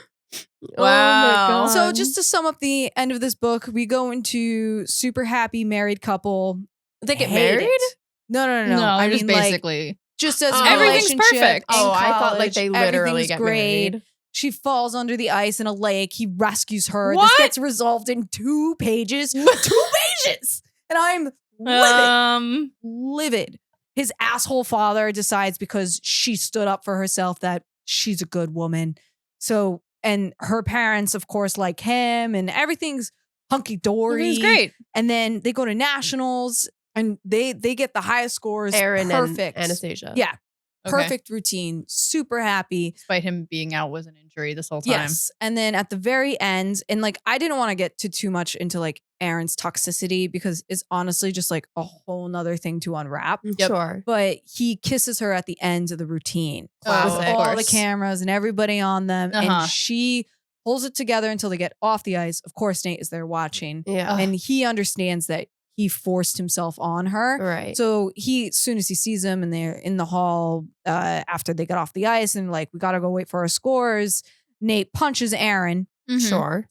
Wow. my God. So just to sum up the end of this book, we go into super happy married couple. They get Hate married? it. No. I I just mean, like, basically. just as Oh. a Everything's relationship perfect. in Oh, I thought like college, they literally everything's get great. married. She falls under the ice in a lake. He rescues her. What? This gets resolved in 2 pages. 2 pages. And I'm livid. His asshole father decides because she stood up for herself that she's a good woman. So, and her parents, of course, like him, and everything's hunky-dory. Everything's great. And then they go to nationals and they get the highest scores. Aaron Perfect. and Anastasia. Yeah. Okay. Perfect routine. Super happy. Despite him being out with an injury this whole time. Yes. And then at the very end, and like, I didn't want to get too much into like Aaron's toxicity because it's honestly just like a whole nother thing to unwrap. Yep. Sure. But he kisses her at the end of the routine Oh, with of all the course. cameras and everybody on them. Uh-huh. And she holds it together until they get off the ice. Of course, Nate is there watching. Yeah. And he understands that he forced himself on her. Right. So as soon as he sees them and they're in the hall after they get off the ice and like, we got to go wait for our scores, Nate punches Aaron. Mhm. Sure.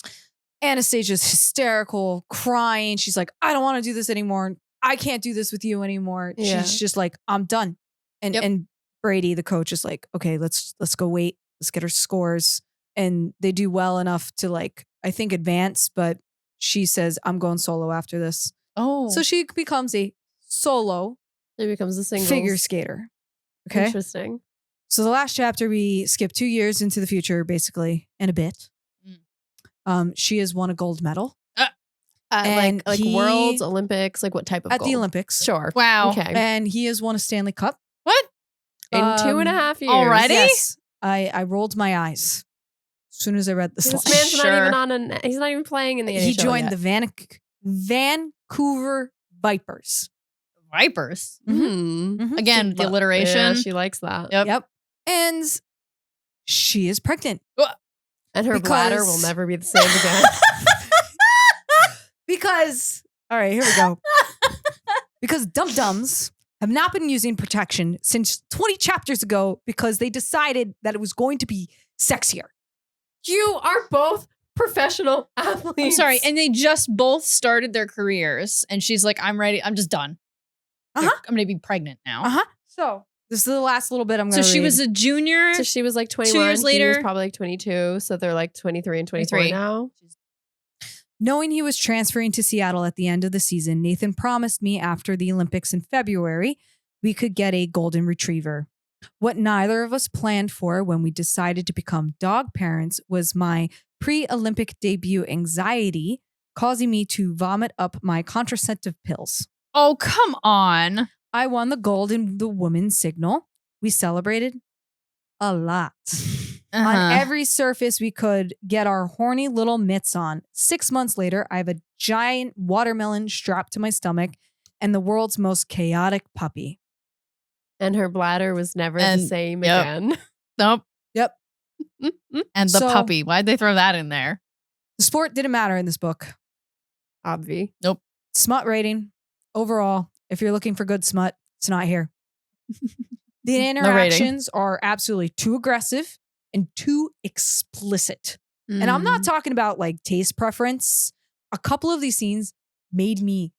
Anastasia's hysterical, crying. She's like, I don't want to do this anymore. I can't do this with you anymore. Yeah. She's just like, I'm done. And Yep. and Brady, the coach, is like, okay, let's go wait. Let's get her scores. And they do well enough to like, I think advance, but she says, I'm going solo after this. Oh. So she becomes a solo It becomes a single figure skater. Okay. Interesting. So the last chapter, we skip 2 years into the future, basically, and a bit. She has won a gold medal And like he- Worlds, Olympics, like what type of at gold? the Olympics. Sure. wow. Okay. And he has won a Stanley Cup. What? In 2.5 years. already? Yes. I rolled my eyes as soon as I read this. This line. man's not Sure. even on he's not even playing in the NHL He joined yet. the Vancouver Vipers. Vipers. Mhm. Again, the alliteration. Yeah, she likes that. Yep. Yep. And she is pregnant. And her bladder will Because- never be the same again. Because, all right, here we go. Because dum-dums have not been using protection since 20 chapters ago because they decided that it was going to be sexier. You are both professional athletes. I'm sorry. And they just both started their careers. And she's like, I'm ready. I'm just done. Uh-huh. I'm going to be pregnant now. Uh-huh. So this is the last little bit I'm going So to she was a junior. So she was like 21. 2 years He later. was probably like 22. So they're like 23 and 24 23. now. Knowing he was transferring to Seattle at the end of the season, Nathan promised me after the Olympics in February we could get a golden retriever. What neither of us planned for when we decided to become dog parents was my pre-Olympic debut anxiety causing me to vomit up my contraceptive pills. Oh, come on. I won the gold in the women's signal. We celebrated a lot. On every surface we could get our horny little mitts on. 6 months later, I have a giant watermelon strapped to my stomach and the world's most chaotic puppy. And her bladder was never the same again. Nope. Yep. And the So- puppy. Why'd they throw that in there? The sport didn't matter in this book. Obvi. Smut rating. Overall, if you're looking for good smut, it's not here. The interactions are absolutely too aggressive and too explicit. And I'm not talking about like taste preference. A couple of these scenes made me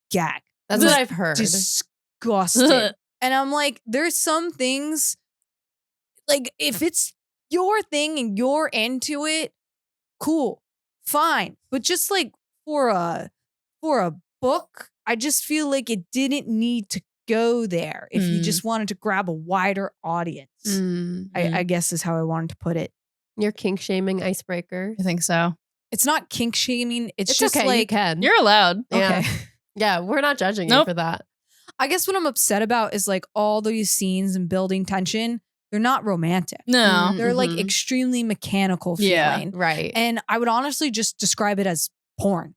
gag. That's what I've heard. Disgusted. And I'm like, there's some things, like if it's your thing and you're into it, cool, fine. But just like for a book, I just feel like it didn't need to go there if you just wanted to grab a wider audience. I guess is how I wanted to put it. You're kink shaming Icebreaker. I think so. It's not kink shaming. It's just okay, you like, can. You're allowed. Yeah. okay. Yeah, we're not judging you Nope. for that. I guess what I'm upset about is like all these scenes and building tension. They're not romantic. No. They're like Mhm. extremely mechanical Yeah. feeling. Right. And I would honestly just describe it as porn.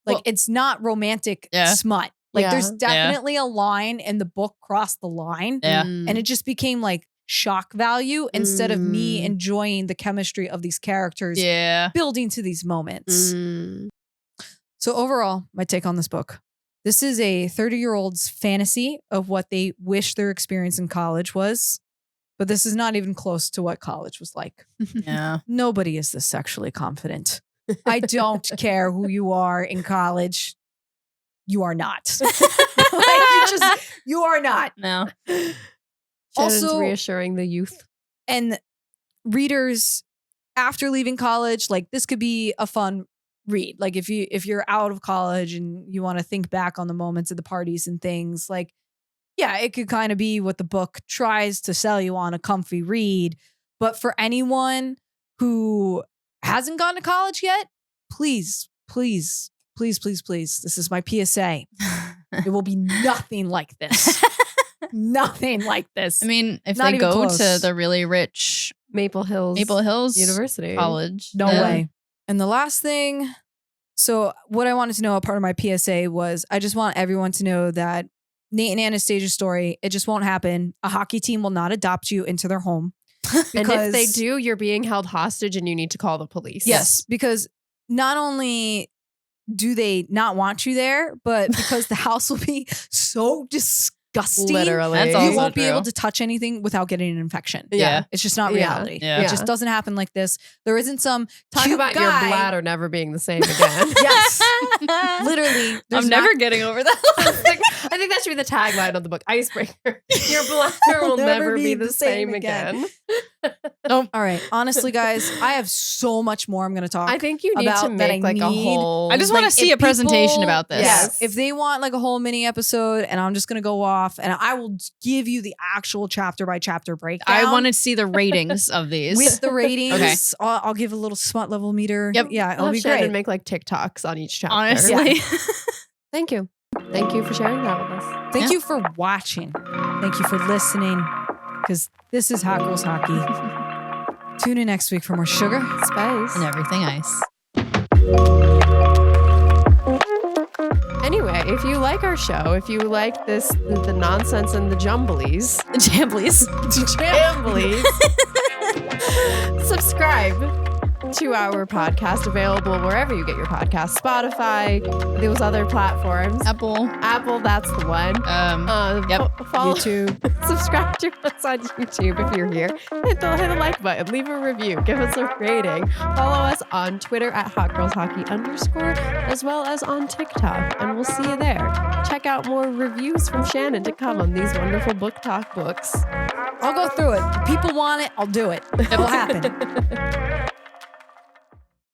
Like Well- it's not romantic Yeah. smut. Like Yeah. there's definitely a line and the book crossed the line. Yeah. Mm. And it just became like shock value instead of me Mm. enjoying the chemistry of these characters Yeah. building to these moments. Mm. So overall, my take on this book. This is a 30-year-old's fantasy of what they wish their experience in college was. But this is not even close to what college was like. Yeah. Nobody is this sexually confident. I don't care who you are in college. You are not. You are not. No. Shannon's Also- reassuring the youth. And readers after leaving college, like this could be a fun read. Like if you're out of college and you want to think back on the moments of the parties and things, like yeah, it could kind of be what the book tries to sell you on, a comfy read. But for anyone who hasn't gone to college yet, please, please, please, please, please, this is my PSA. It will be nothing like this. Nothing like this. I mean, if Not they even go close. to the really rich Maple Hills University. college. No then- way. And the last thing, so what I wanted to know, a part of my PSA was I just want everyone to know that Nate and Anastasia's story, it just won't happen. A hockey team will not adopt you into their home. And if they do, you're being held hostage and you need to call the police. Yes, because not only do they not want you there, but because the house will be so disgusting. Literally. That's You also won't be true. able to touch anything without getting an infection. Yeah. It's just not Yeah. reality. Yeah. It just doesn't happen like this. There isn't some Talk cute about guy. your bladder never being the same again. Yes. Literally. there's I'm not- never getting over that. I think that should be the tagline of the book. Icebreaker. Your bladder will never be the same again. All right. Honestly, guys, I have so much more I'm going to talk. I think you need About to that make I like a need- whole. I just want to Like, see if a presentation people- about this. Yes. If they want like a whole mini episode and I'm just going to go off and I will give you the actual chapter by chapter breakdown. I want to see the ratings of these. with the ratings. Okay. I'll give a little smut level meter. Yep. Yeah, I'll it'll have be Shannon great. make like TikToks on each chapter. Honestly. Thank you. Thank you for sharing that with us. Thank Yeah. you for watching. Thank you for listening. Because this is Hot Girls Hockey. Tune in next week for more sugar. Spice. And everything ice. Anyway, if you like our show, if you like the nonsense and the jumblies, The Jamblies. subscribe to our podcast, available wherever you get your podcast, Spotify, those other platforms. Apple. Apple, that's the one. Yep. Follow, YouTube. subscribe to us on YouTube if you're here. Hit the like button, leave a review, give us a rating. Follow us on Twitter at @hotgirlshockey_, as well as on TikTok, and we'll see you there. Check out more reviews from Shannon to come on these wonderful book talk books. I'll go through it. If people want it, I'll do it. It will happen.